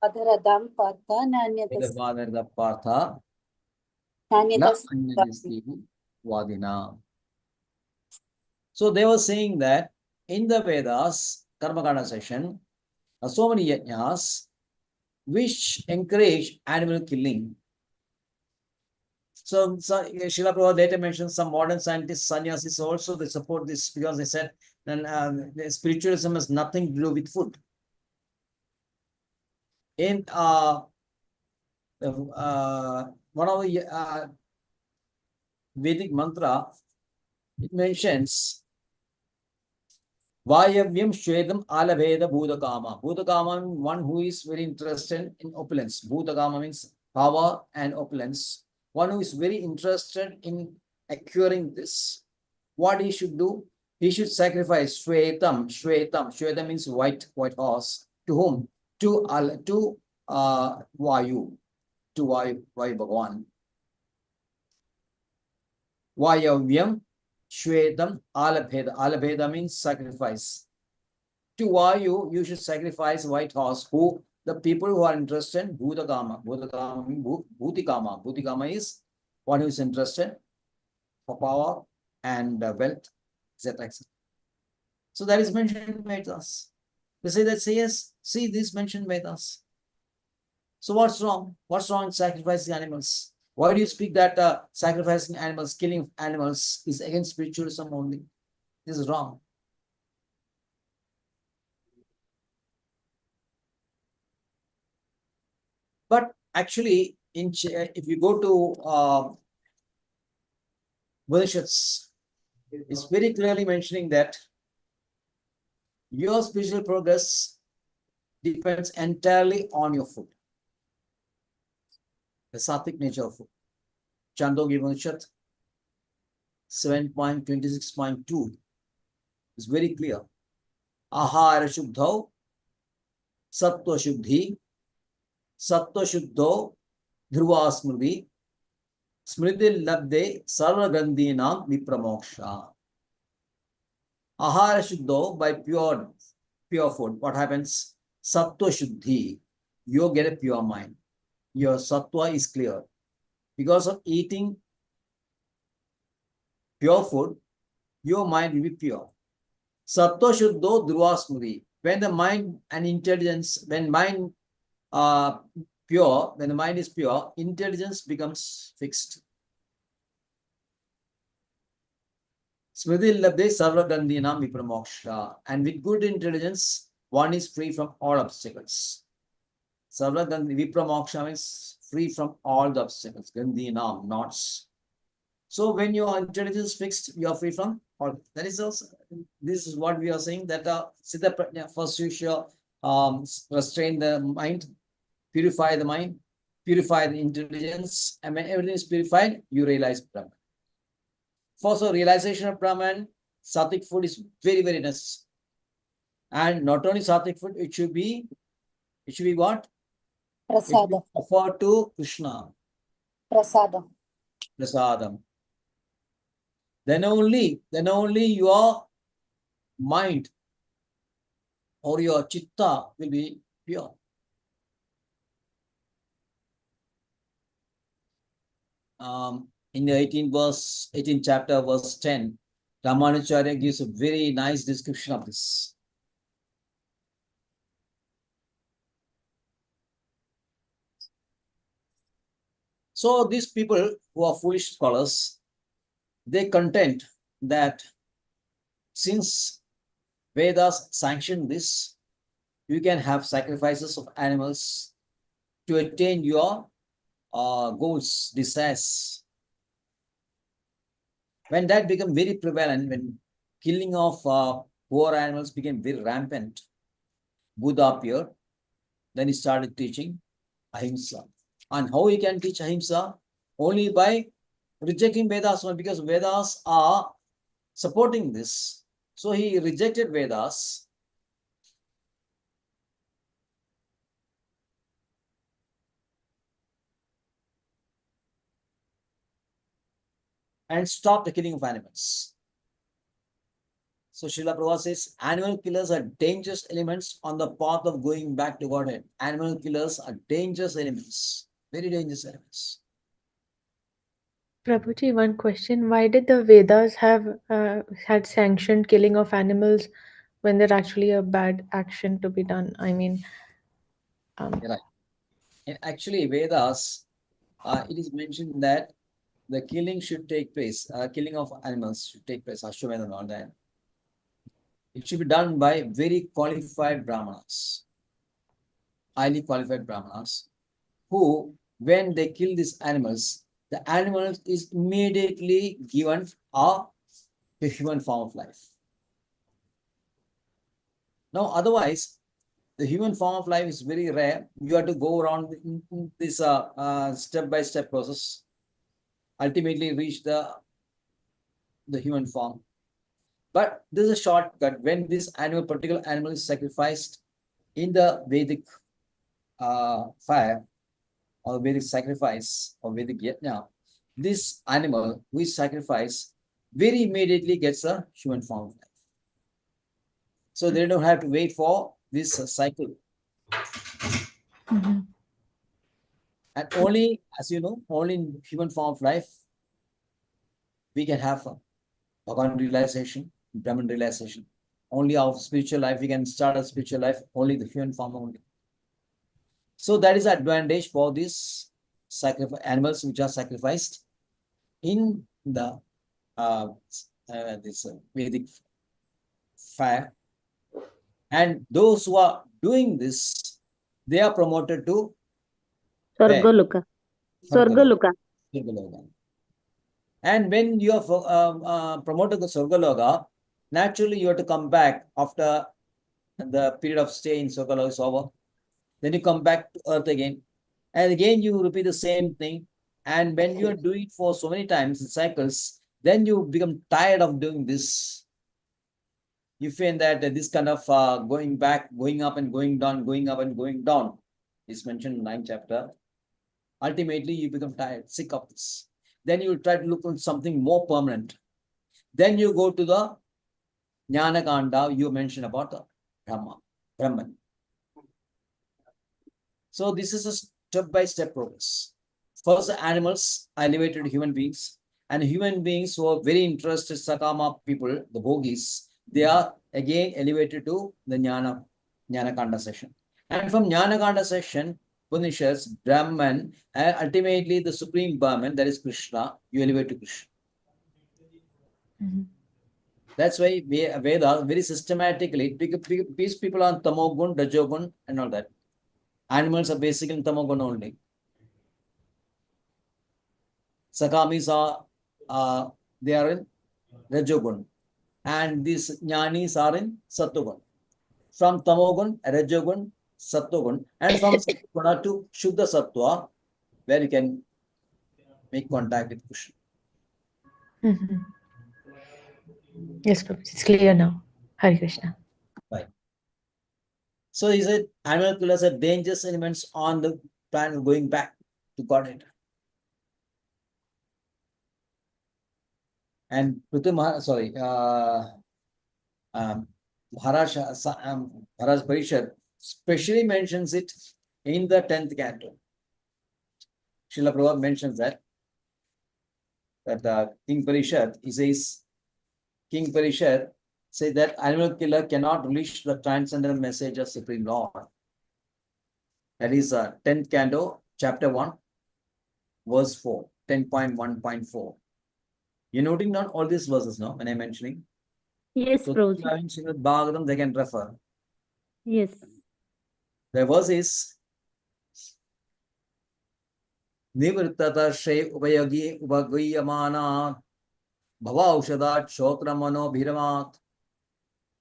adharadam partha nanyatas. Partha. Nanyatas. Vadina. So they were saying that in the Vedas, Karmakanda section, so many yajnas which encourage animal killing. So Srila Prabhupada later mentioned some modern scientists, sannyasis also, they support this because they said then spiritualism has nothing to do with food. In one of the Vedic mantra, it mentions Vayavyam Shvedam Alaveda Bhudakama. Bhudakama means one who is very interested in opulence. Bhudakama means power and opulence. One who is very interested in acquiring this. What he should do? He should sacrifice Shvetam. Shvetam means white horse. To whom? To Vayu. To Vayu Bhagavan. Vayavyam Shvedam Alabheda. Alabheda means sacrifice. To Vayu, you should sacrifice white horse. Who? The people who are interested in Bhutakama. Bhutakama means Bhutikama. Bhutikama is one who is interested for power and wealth, etc. So that is mentioned in Vedas. They say that, yes, see this mentioned Vedas. So what's wrong? What's wrong in sacrificing animals? Why do you speak that sacrificing animals, killing animals is against spiritualism only? This is wrong. But actually, if you go to Upanishads, it's very clearly mentioning that your spiritual progress depends entirely on your food. The sattvic nature of food. Chandogya Upanishad 7.26.2 is very clear. Ahara Shuddho Sattva Shuddhi Sattva Shuddho Dhruva Smriti, Smriti Labde Sarva Gandhinam Vipramoksha. Ahara Shuddho, by pure food, what happens? Sattva Shuddhi, you get a pure mind. Your sattva is clear. Because of eating pure food, your mind will be pure. Sattva Shuddho Dhruva Smriti. When the mind and intelligence, when mind pure, when the mind is pure, intelligence becomes fixed. Smriti Labde Sarva Gandhinam Vipramoksha. And with good intelligence, one is free from all obstacles. Sarva Gandhi Vipramoksha means free from all the obstacles. Gandhinam, knots. So when your intelligence is fixed, you are free from all. That is also, this is what we are saying, that Siddha Prajna, first you should restrain the mind, purify the mind, purify the intelligence, and when everything is purified, you realize Brahman. For so realization of Brahman, sattvic food is very, very necessary. And not only sattvic food, it should be what? It should be Prasadam. offered to Krishna. Prasadam. Prasadam. Then only your mind or your chitta will be pure. In the 18th chapter, verse 10, Ramanujacharya gives a very nice description of this. So these people who are foolish scholars, they contend that since Vedas sanction this, you can have sacrifices of animals to attain your goals, desires. When that became very prevalent, when killing of poor animals became very rampant, Buddha appeared. Then he started teaching ahimsa. And how he can teach ahimsa? Only by rejecting Vedas, because Vedas are supporting this. So he rejected Vedas. And stopped the killing of animals. So Srila Prabhupada says, animal killers are dangerous elements on the path of going back to Godhead. Animal killers are dangerous elements, very dangerous elements. Prabhuji, one question. Why did the Vedas have had sanctioned killing of animals when they're actually a bad action to be done? I mean, Right. And actually, Vedas, it is mentioned that the killing should take place, killing of animals should take place, Ashwamedha and all that. It should be done by very qualified Brahmanas, highly qualified Brahmanas, who, when they kill these animals, the animal is immediately given a human form of life. Now, otherwise, the human form of life is very rare. You have to go around in this step-by-step process, ultimately reach the human form. But this is a shortcut. When this particular animal is sacrificed in the Vedic fire or Vedic sacrifice or Vedic yajna, this animal who is sacrificed very immediately gets a human form of life. So they don't have to wait for this cycle. Mm-hmm. And only, as you know, only in human form of life, we can have Bhagavan realization, Brahman realization. Only our spiritual life, we can start a spiritual life, only the human form only. So that is the advantage for these animals which are sacrificed in the this Vedic fire. And those who are doing this, they are promoted to Sargaloka. Sargaloka. And when you are promoted to Sargaloka, naturally you have to come back after the period of stay in Sargaloka is over. Then you come back to earth again. And again you repeat the same thing. And when you do it for so many times in cycles, then you become tired of doing this. You find that this kind of going back, going up and going down, going up and going down is mentioned in 9th chapter. Ultimately, you become tired, sick of this. Then you try to look for something more permanent. Then you go to the Jnana Kanda, you mentioned about the Brahman. So this is a step-by-step progress. First, the animals elevated human beings, and human beings who are very interested, Sakama people, the Bhogis, they are again elevated to the Jnana Kanda section. And from Jnana Kanda section, Upanishads, Brahman, and ultimately the supreme Brahman, that is Krishna, you elevate to Krishna. That's why Vedas very systematically, these people are Tamogun, Rajogun, and all that. Animals are basically Tamogun only. Sakamis are they are in Rajogun, and these Jnanis are in Sattvagun. From Tamogun, Rajogun, Sattvagun, and from Sattvagun to Shuddha Sattva, where you can make contact with Krishna. Yes, Prabhuji, it's clear now. Hare Krishna. Right. So he said animal killers are dangerous elements on the plan of going back to Godhead. And Maharaja Parishad specially mentions it in the 10th canto. Srila Prabhupada mentions that King Parishad, he says, King Parishad says that animal killer cannot release the transcendental message of Supreme Lord. That is 10th canto, chapter 1, verse 4, 10.1.4. You're noting down all these verses now when I'm mentioning? Yes, So Prabhuji. in Srimad Bhagavatam, they can refer. Yes. The verse is Nivrittata Shre Upayogi Upaguyamana Bhavaushada Shotra Mano Bhiramat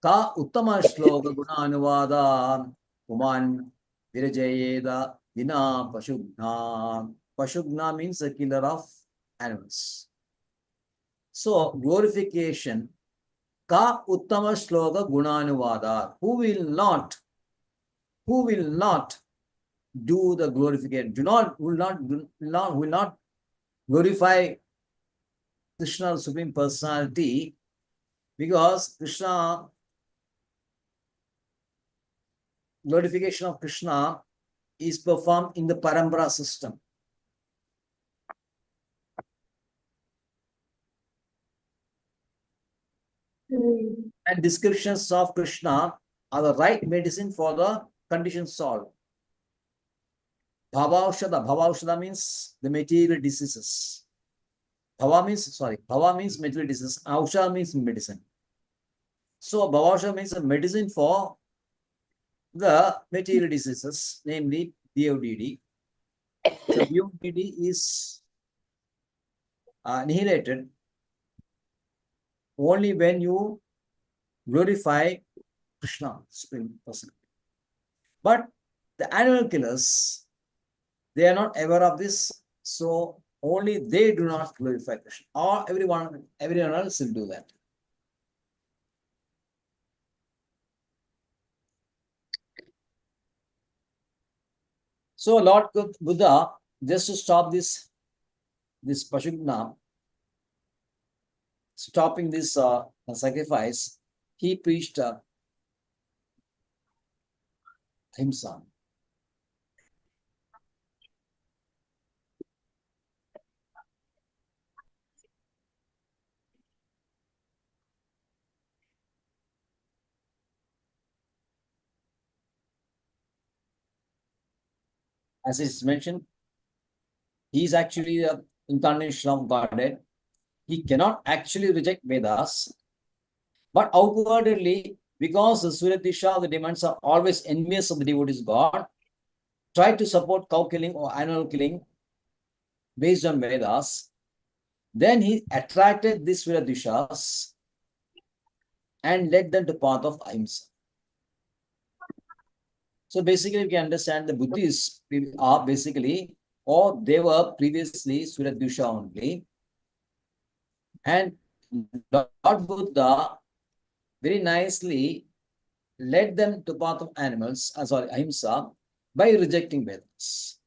Ka Uttama Shloka Gunanuvada Kuman Virajayeda Vina Pashugna. Pashugna means a killer of animals. So glorification Ka Uttama Shloka Gunanuvada. Who will not do the glorification? Will not glorify Krishna, Supreme Personality, because Krishna, glorification of Krishna is performed in the Parampara system. And descriptions of Krishna are the right medicine for the condition solved. Bhavaushada means the material diseases. Bhava means material disease. Ausha means medicine. So Bhavaushada means a medicine for the material diseases, namely BODD. So BODD is annihilated only when you glorify Krishna, Supreme Personality. But the animal killers, they are not aware of this, so only they do not glorify Krishna. Or everyone else will do that. So Lord Buddha, just to stop this Pashugna, stopping this sacrifice, he preached Ahimsa. As is mentioned, he is actually the incarnation of Godhead. He cannot actually reject Vedas, but outwardly, because the Suryadisha, the demons are always envious of the devotees God, try to support cow killing or animal killing based on Vedas. Then he attracted these Suryadishas and led them to path of Ahimsa. So basically, we can understand the Buddhists are basically, or they were previously Suryadisha only. And Lord Buddha very nicely led them to path of Ahimsa, by rejecting Vedas.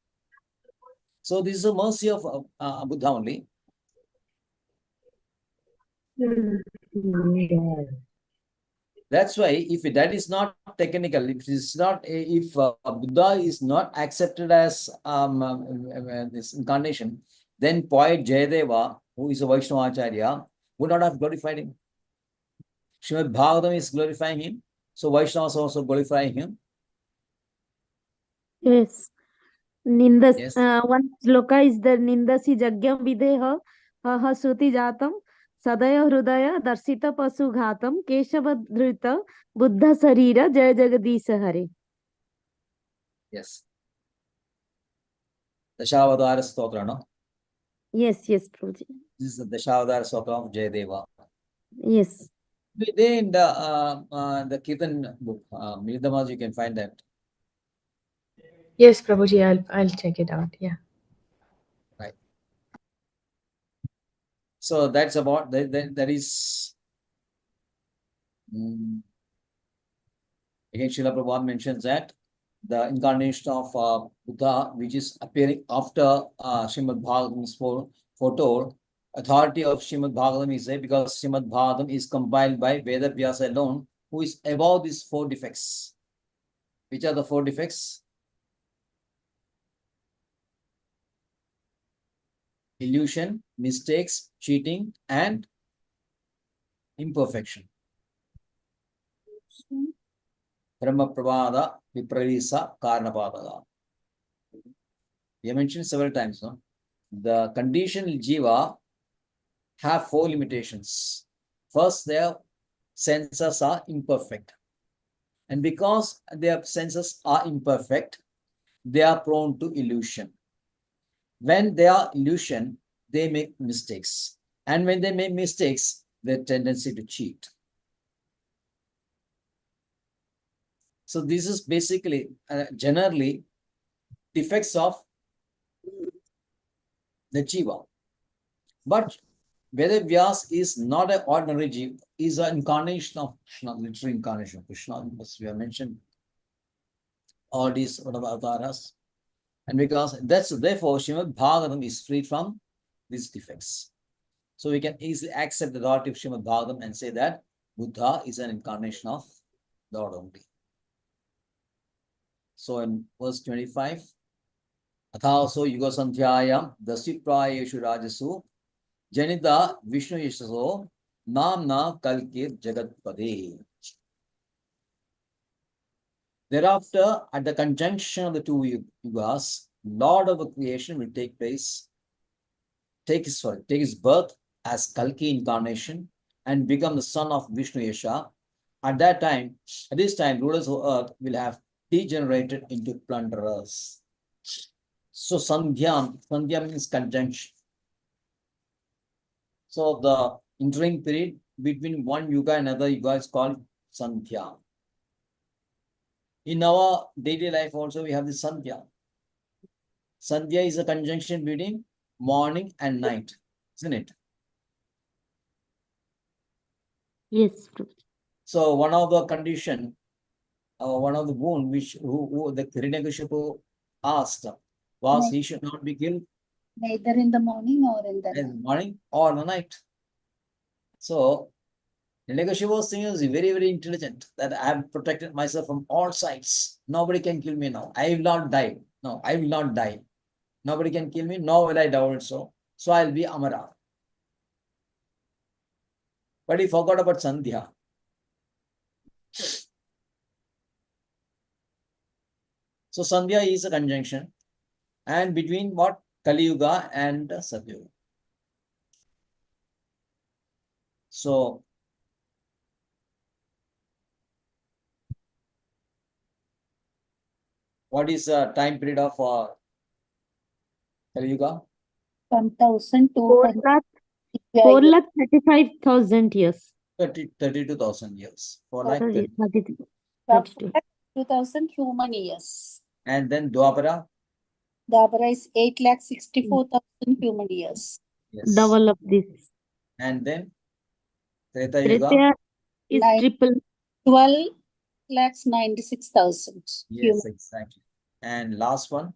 So this is a mercy of Buddha only. That's why if that is not technical, if it's not, if Buddha is not accepted as this incarnation, then poet Jayadeva, who is a Vaishnava Acharya, would not have glorified him. Srimad Bhagavatam is glorifying him, so Vaishnavas also glorifying him. Yes. Nindas, Yes. one sloka is the Nindasi Jagyam Videha Hasuti Jatam Sadaya Hrudaya Darsita Pasu Ghatam Keshavadhrita Buddha Sarira Jaya Jagadisa Hare. Yes. Dashavadara Stotra, no? Yes, Prabhuji. This is the Dashavadara Stotra of Jayadeva. Yes. They in the Kirtan book, Militamas, you can find that. Yes, Prabhuji, I'll check it out. Yeah. Right. So that's about that is again Srila Prabhupada mentions that the incarnation of Buddha, which is appearing after Srimad Bhagavatam is foretold, authority of Srimad Bhagavatam is there because Srimad Bhagavatam is compiled by Veda Vyasa alone, who is above these 4 defects. Which are the 4 defects? Illusion, mistakes, cheating, and imperfection. Brahma Prabhada Viprarisa Karnapada. We mentioned several times, no? The conditional jiva have 4 limitations. First, their senses are imperfect. And because their senses are imperfect, they are prone to illusion. When they are illusion, they make mistakes. And when they make mistakes, their tendency to cheat. So this is basically, generally, defects of the jiva. But Veda Vyas is not an ordinary jiva, is an incarnation of Krishna, literal incarnation of Krishna, because we have mentioned all these avatars. And because that's therefore Srimad Bhagavatam is free from these defects. So we can easily accept the authority of Srimad Bhagavatam and say that Buddha is an incarnation of Lord only. So in verse 25, Athaso Yuga Santhyayam Dasiprayeshu Rajasu Janita Vishnu Yashaso Namna Kalkir Jagatpade. Thereafter, at the conjunction of the 2 yugas, Lord of the creation will take his birth as Kalki incarnation and become the son of Vishnu Yasha. At this time, rulers of earth will have degenerated into plunderers. So Sandhya means conjunction. So the interim period between one yuga and another yuga is called Sandhya. In our daily life also we have the Sandhya. Sandhya is a conjunction between morning and night, isn't it? Yes. So one of the condition, one of the boon which who the Hiranyakashipu asked was he should not be killed Neither in the morning or in the in the night. morning or the night. So Hiranyakashipu was thinking is very, very intelligent, that I have protected myself from all sides. Nobody can kill me now. I will not die. No, I will not die. Nobody can kill me, nor will I die also. So I'll be Amara. But he forgot about Sandhya. So Sandhya is a conjunction. And between what? Kali Yuga and Satyuga. So what is the time period of Kali Yuga? 1,200. 4,35,000 years. 32,000 years. For like 32. 2,000 human years. And then Dwapara? Dabra is 8,64,000 human years. Yes. Double of this. And then Treta Yuga? Treta is Nine- triple. 12,96,000 Yes, human. exactly. And last one?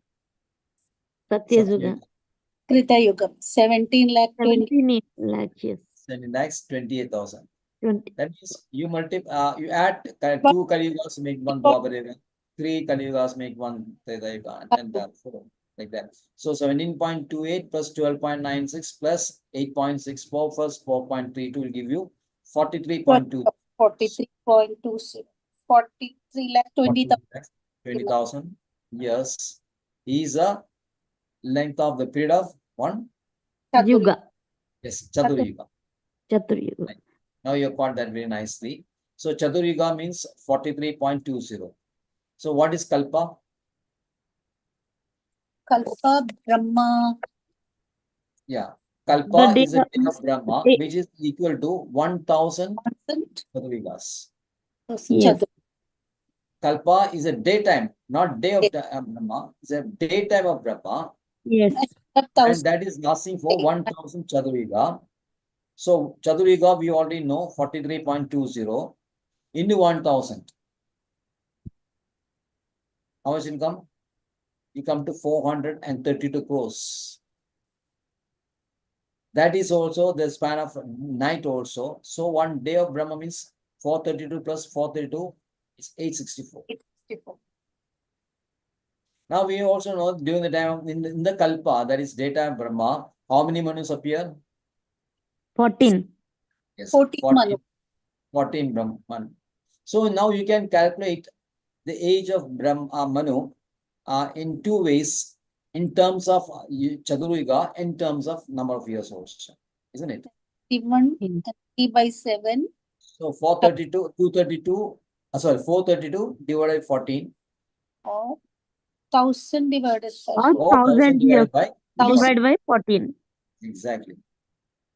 Satyayuga. Krita Yugam, 17 lakh 20. 17 lakhs, yes. 17 lakhs 28,000. 20. That means you you add 2 Kali Yugas make one Dwapara Yuga, 3 Kali Yugas make one Treta Yuga, and 4 like that. So 17.28 plus 12.96 plus 8.64 plus 4.32 will give you 43.2. 43.20. 43 lakh 20,000. 20,000 years is a length of the period of one. Yuga. Yes, Chatur Yuga. Chaturyuga. Right. Now you caught that very nicely. So Chatur Yuga means 43.20. So what is Kalpa? Kalpa Brahma. Yeah. Kalpa The is a day day of Brahma, day- which is equal to 1,000 Percent. Chatur Yugas. Yes. Chatur. Kalpa is a daytime, not day of Brahma. It's a daytime of Brahma, Yes. and that is lasting for 1,000 Chatur Yuga. So Chatur Yuga we already know 43.20 into 1,000. How much income? You come to 432 crores. That is also the span of night also. So one day of Brahma means 432 plus 432 is 864. 864. Now we also know during the time of, in the Kalpa, that is daytime Brahma, how many Manus appear? 14. Yes, 14 Manu. 14 Brahman. So now you can calculate the age of Brahma Manu in two ways, in terms of Chaturyuga, in terms of number of years also, isn't it? 51 Hmm. 3/7. So 432 divided 14. Or 1,000 divided by Or 4,000 divided by 1,000. divided by 14. exactly.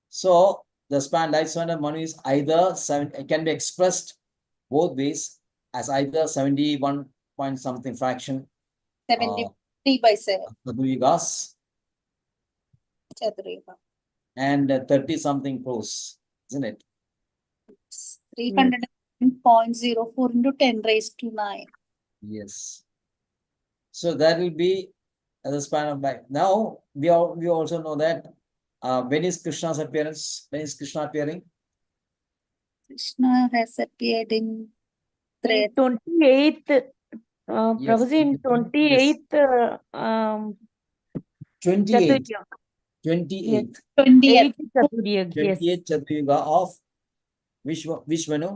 So the lifespan of Manu is either it can be expressed both ways as either 71 point something fraction 73/7. Chaturyugas Chaturyuga. and 30 something crores, isn't it? 300.04 into 10 raised to 9. Yes. So that will be the span of life. Now we also know that when is Krishna's appearance? When is Krishna appearing? Krishna has appeared in In Treta. 28th, Yes, Prabhuji, in 28th 28th. Chaturyuga. 28th. 20th. 8th Chaturyuga, yes. 28th Chaturyuga of which Manu?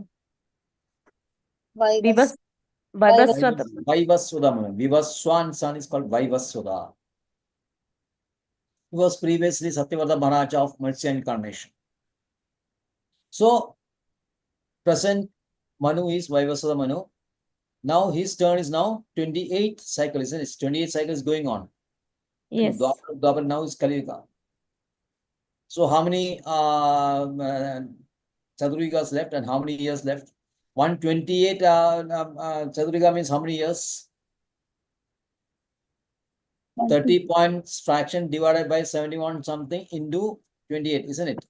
Vivas, Vivas- Vivaswata. Vaivaswada Manu. Vivaswan son is called Vaivaswada. He was previously Satyavrta Maharaja of Matsya incarnation. So present Manu is Vaivaswada Manu. Now his turn is now 28th cycle, isn't it? 28th cycle is going on. Yes. Dwapar now is Kali Yuga. So how many Chaturyugas left and how many years left? 128 Chaturyuga means how many years? 30 points fraction divided by 71 something into 28, isn't it?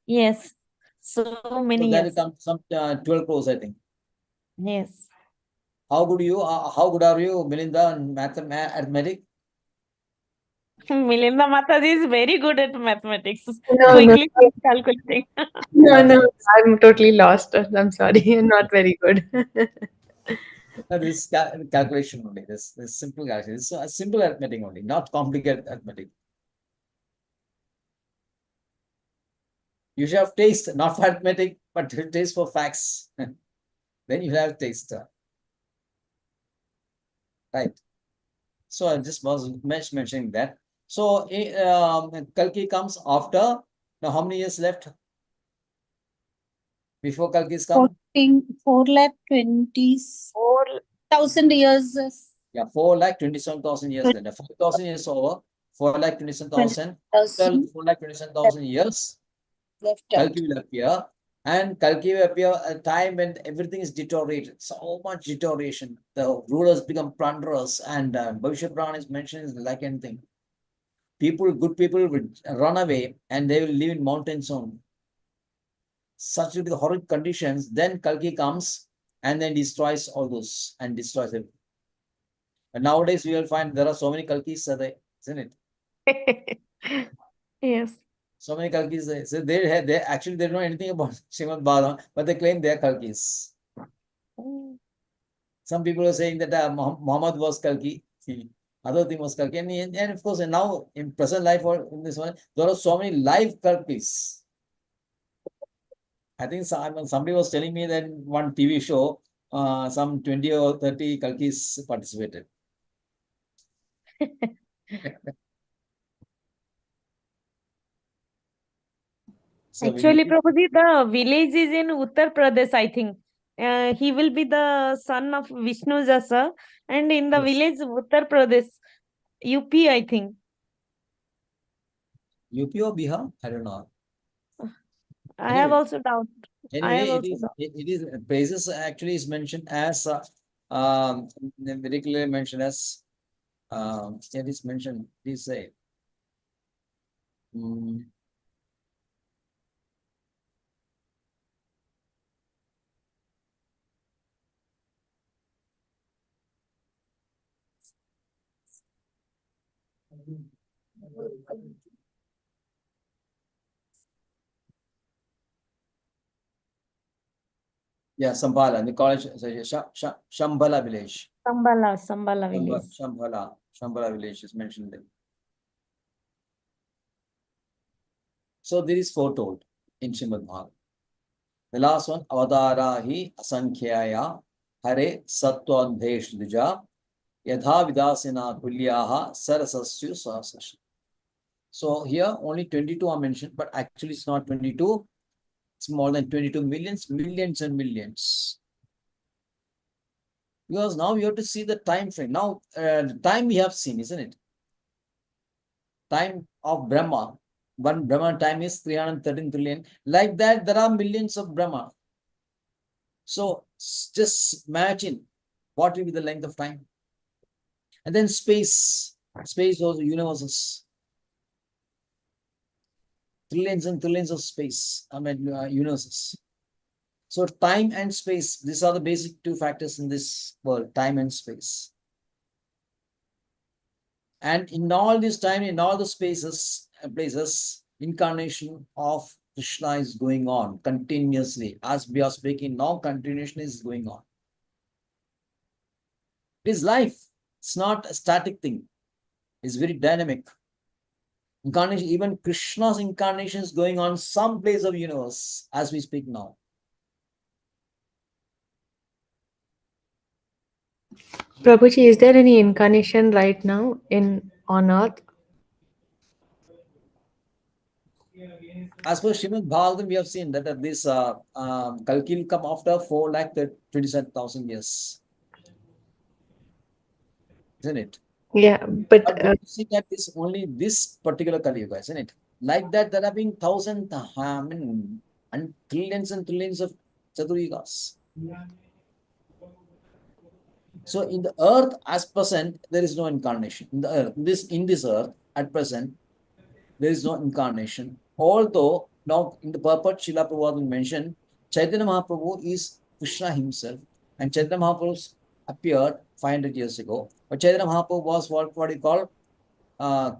Yes. So many So that will years. come some 12 crores, I think. Yes. How good are you, Melinda, in arithmetic? Milinda Mataji is very good at mathematics. No, Quickly calculating. no, I'm totally lost. I'm sorry, not very good. This calculation only, this simple calculation. It's a simple arithmetic only, not complicated arithmetic. You should have taste, not for arithmetic, but taste for facts. Then you have taste. Right. So I just was mentioning that. So Kalki comes after. Now how many years left before Kalki's come? 4,20,000 years. Yeah, 4,27,000 years left. 4,000 years over. 4,27,000. 20,000 4,27,000 years. left out. Kalki will appear. And Kalki will appear at a time when everything is deteriorated. So much deterioration. The rulers become plunderers, and Bhavishya Purana is mentioned is like anything. Good people will run away and they will live in mountains only. Such will be the horrid conditions. Then Kalki comes and then destroys all those and destroys it. But nowadays we will find there are so many Kalkis, isn't it? Yes. So many Kalkis. So they actually they don't know anything about Srimad Bhagavatam, but they claim they are Kalkis. Some people are saying that Muhammad was Kalki. Other thing was Kalki. And of course, and now in present life or in this one, there are so many live Kalkis. I think somebody was telling me that one TV show, some 20 or 30 Kalkis participated. So Actually, Prabhuji, the village is in Uttar Pradesh, I think. He will be the son of Vishnu Dasa, and in the Yes. village Uttar Pradesh, UP, I think. UP or Bihar? I don't know. I have Anyway. also doubt. I have Anyway, also doubt. it is praises actually is mentioned as very clearly mentioned as it is mentioned. Please say. Yeah, Sambhala, the college, Shambhala village. Sambala village. Shambhala village is mentioned there. So there is foretold in Srimad Bhagavatam. The last one, Avadara hi asankhyaya hare sattva dvija yadha vidasina kulyaha sarasasyu sahasasya. So here only 22 are mentioned, but actually it's not 22. It's more than 22 millions, millions and millions. Because now we have to see the time frame. Now, the time we have seen, isn't it? Time of Brahma. One Brahma time is 313 trillion. Like that, there are millions of Brahma. So just imagine what will be the length of time. And then space. Space was universes. Trillions and trillions of space. Universes. So time and space, these are the basic two factors in this world, time and space. And in all this time, in all the spaces and places, incarnation of Krishna is going on continuously. As we are speaking now, continuation is going on. It is life. It's not a static thing. It's very dynamic. Incarnation, even Krishna's incarnation is going on some place of universe as we speak now. Prabhuji, is there any incarnation right now on earth? As per Srimad Bhagavatam, we have seen that this Kalki will come after 4,27,000 years. Isn't it? Yeah, But but you see that is only this particular Kali Yuga, isn't it? Like that, there have been thousands, and trillions of Chaturyugas. So in the earth, as present, there is no incarnation. In the earth, in this earth, at present, there is no incarnation. Although now in the purport, Srila Prabhupada mentioned, Chaitanya Mahaprabhu is Krishna himself, and Chaitanya Mahaprabhu appeared 500 years ago. But Chaitanya Mahaprabhu was what you call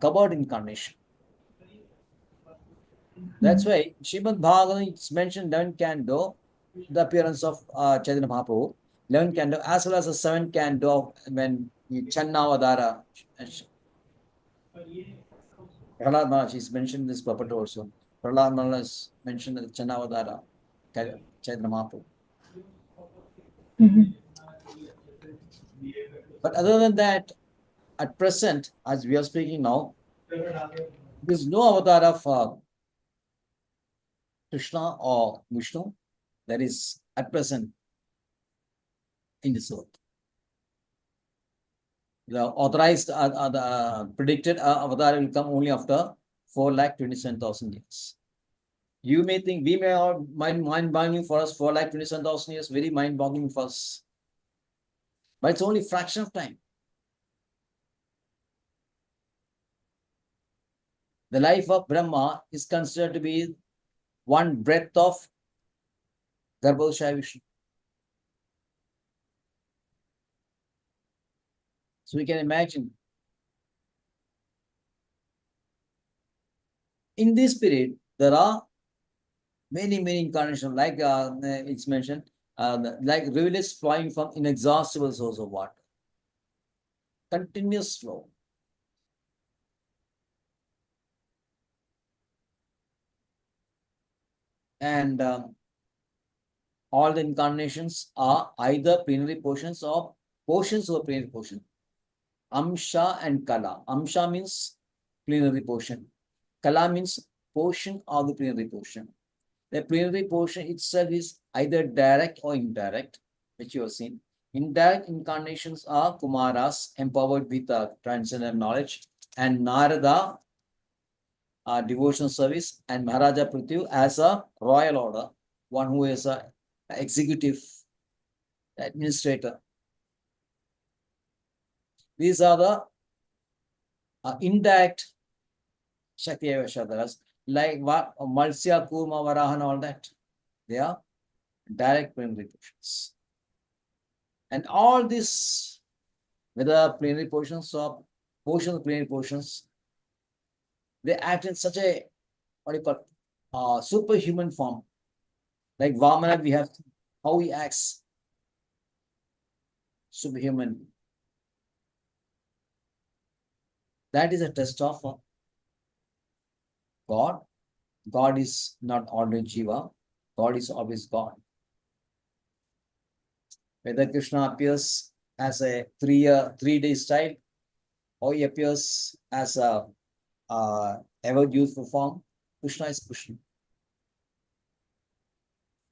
covered incarnation. That's why Srimad Bhagavatam is mentioned 11 canto, the appearance of Chaitanya Mahaprabhu, 11 canto, as well as the 7 canto when Channavadara. Prahlad Maharaj is mentioned in this puppet also. Prahlad Maharaj is mentioned in the Channavadara, Chaitanya Mahaprabhu. But other than that, at present, as we are speaking now, there is no avatar of Krishna or Vishnu that is at present in this earth. The authorized, the predicted avatar will come only after 4,27,000 years. You may think we may all mind-boggling for us, 4,27,000 years, very mind-boggling for us. But it's only fraction of time. The life of Brahma is considered to be one breath of Garbhodaya Vishnu. So we can imagine in this period, there are many incarnations, like it's mentioned, like rivulets flowing from inexhaustible source of water. Continuous flow. And all the incarnations are either plenary portions or portions of plenary portion. Amsha and Kala. Amsha means plenary portion. Kala means portion of the plenary portion. The plenary portion itself is either direct or indirect, which you have seen. Indirect incarnations are Kumaras, empowered with transcendent knowledge, and Narada, devotional service, and Maharaja Prithvi as a royal order, one who is a executive administrator. These are the indirect Shakti Shadaras, like Malsya, Kurma, Varaha, and all that. They are direct plenary portions. And all this, whether plenary portions or portions of plenary portions, they act in such a, what do you call, superhuman form. Like Vamana, we have how he acts, superhuman. That is a test of God. God is not ordinary Jiva. God is always God. Whether Krishna appears as a 3-day style, or he appears as a ever youthful form, Krishna is Krishna.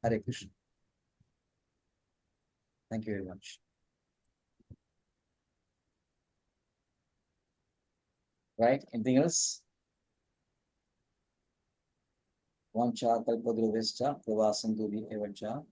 Hare Krishna. Thank you very much. Right? Anything else? Vancha kalpadruvescha pravasantu evancha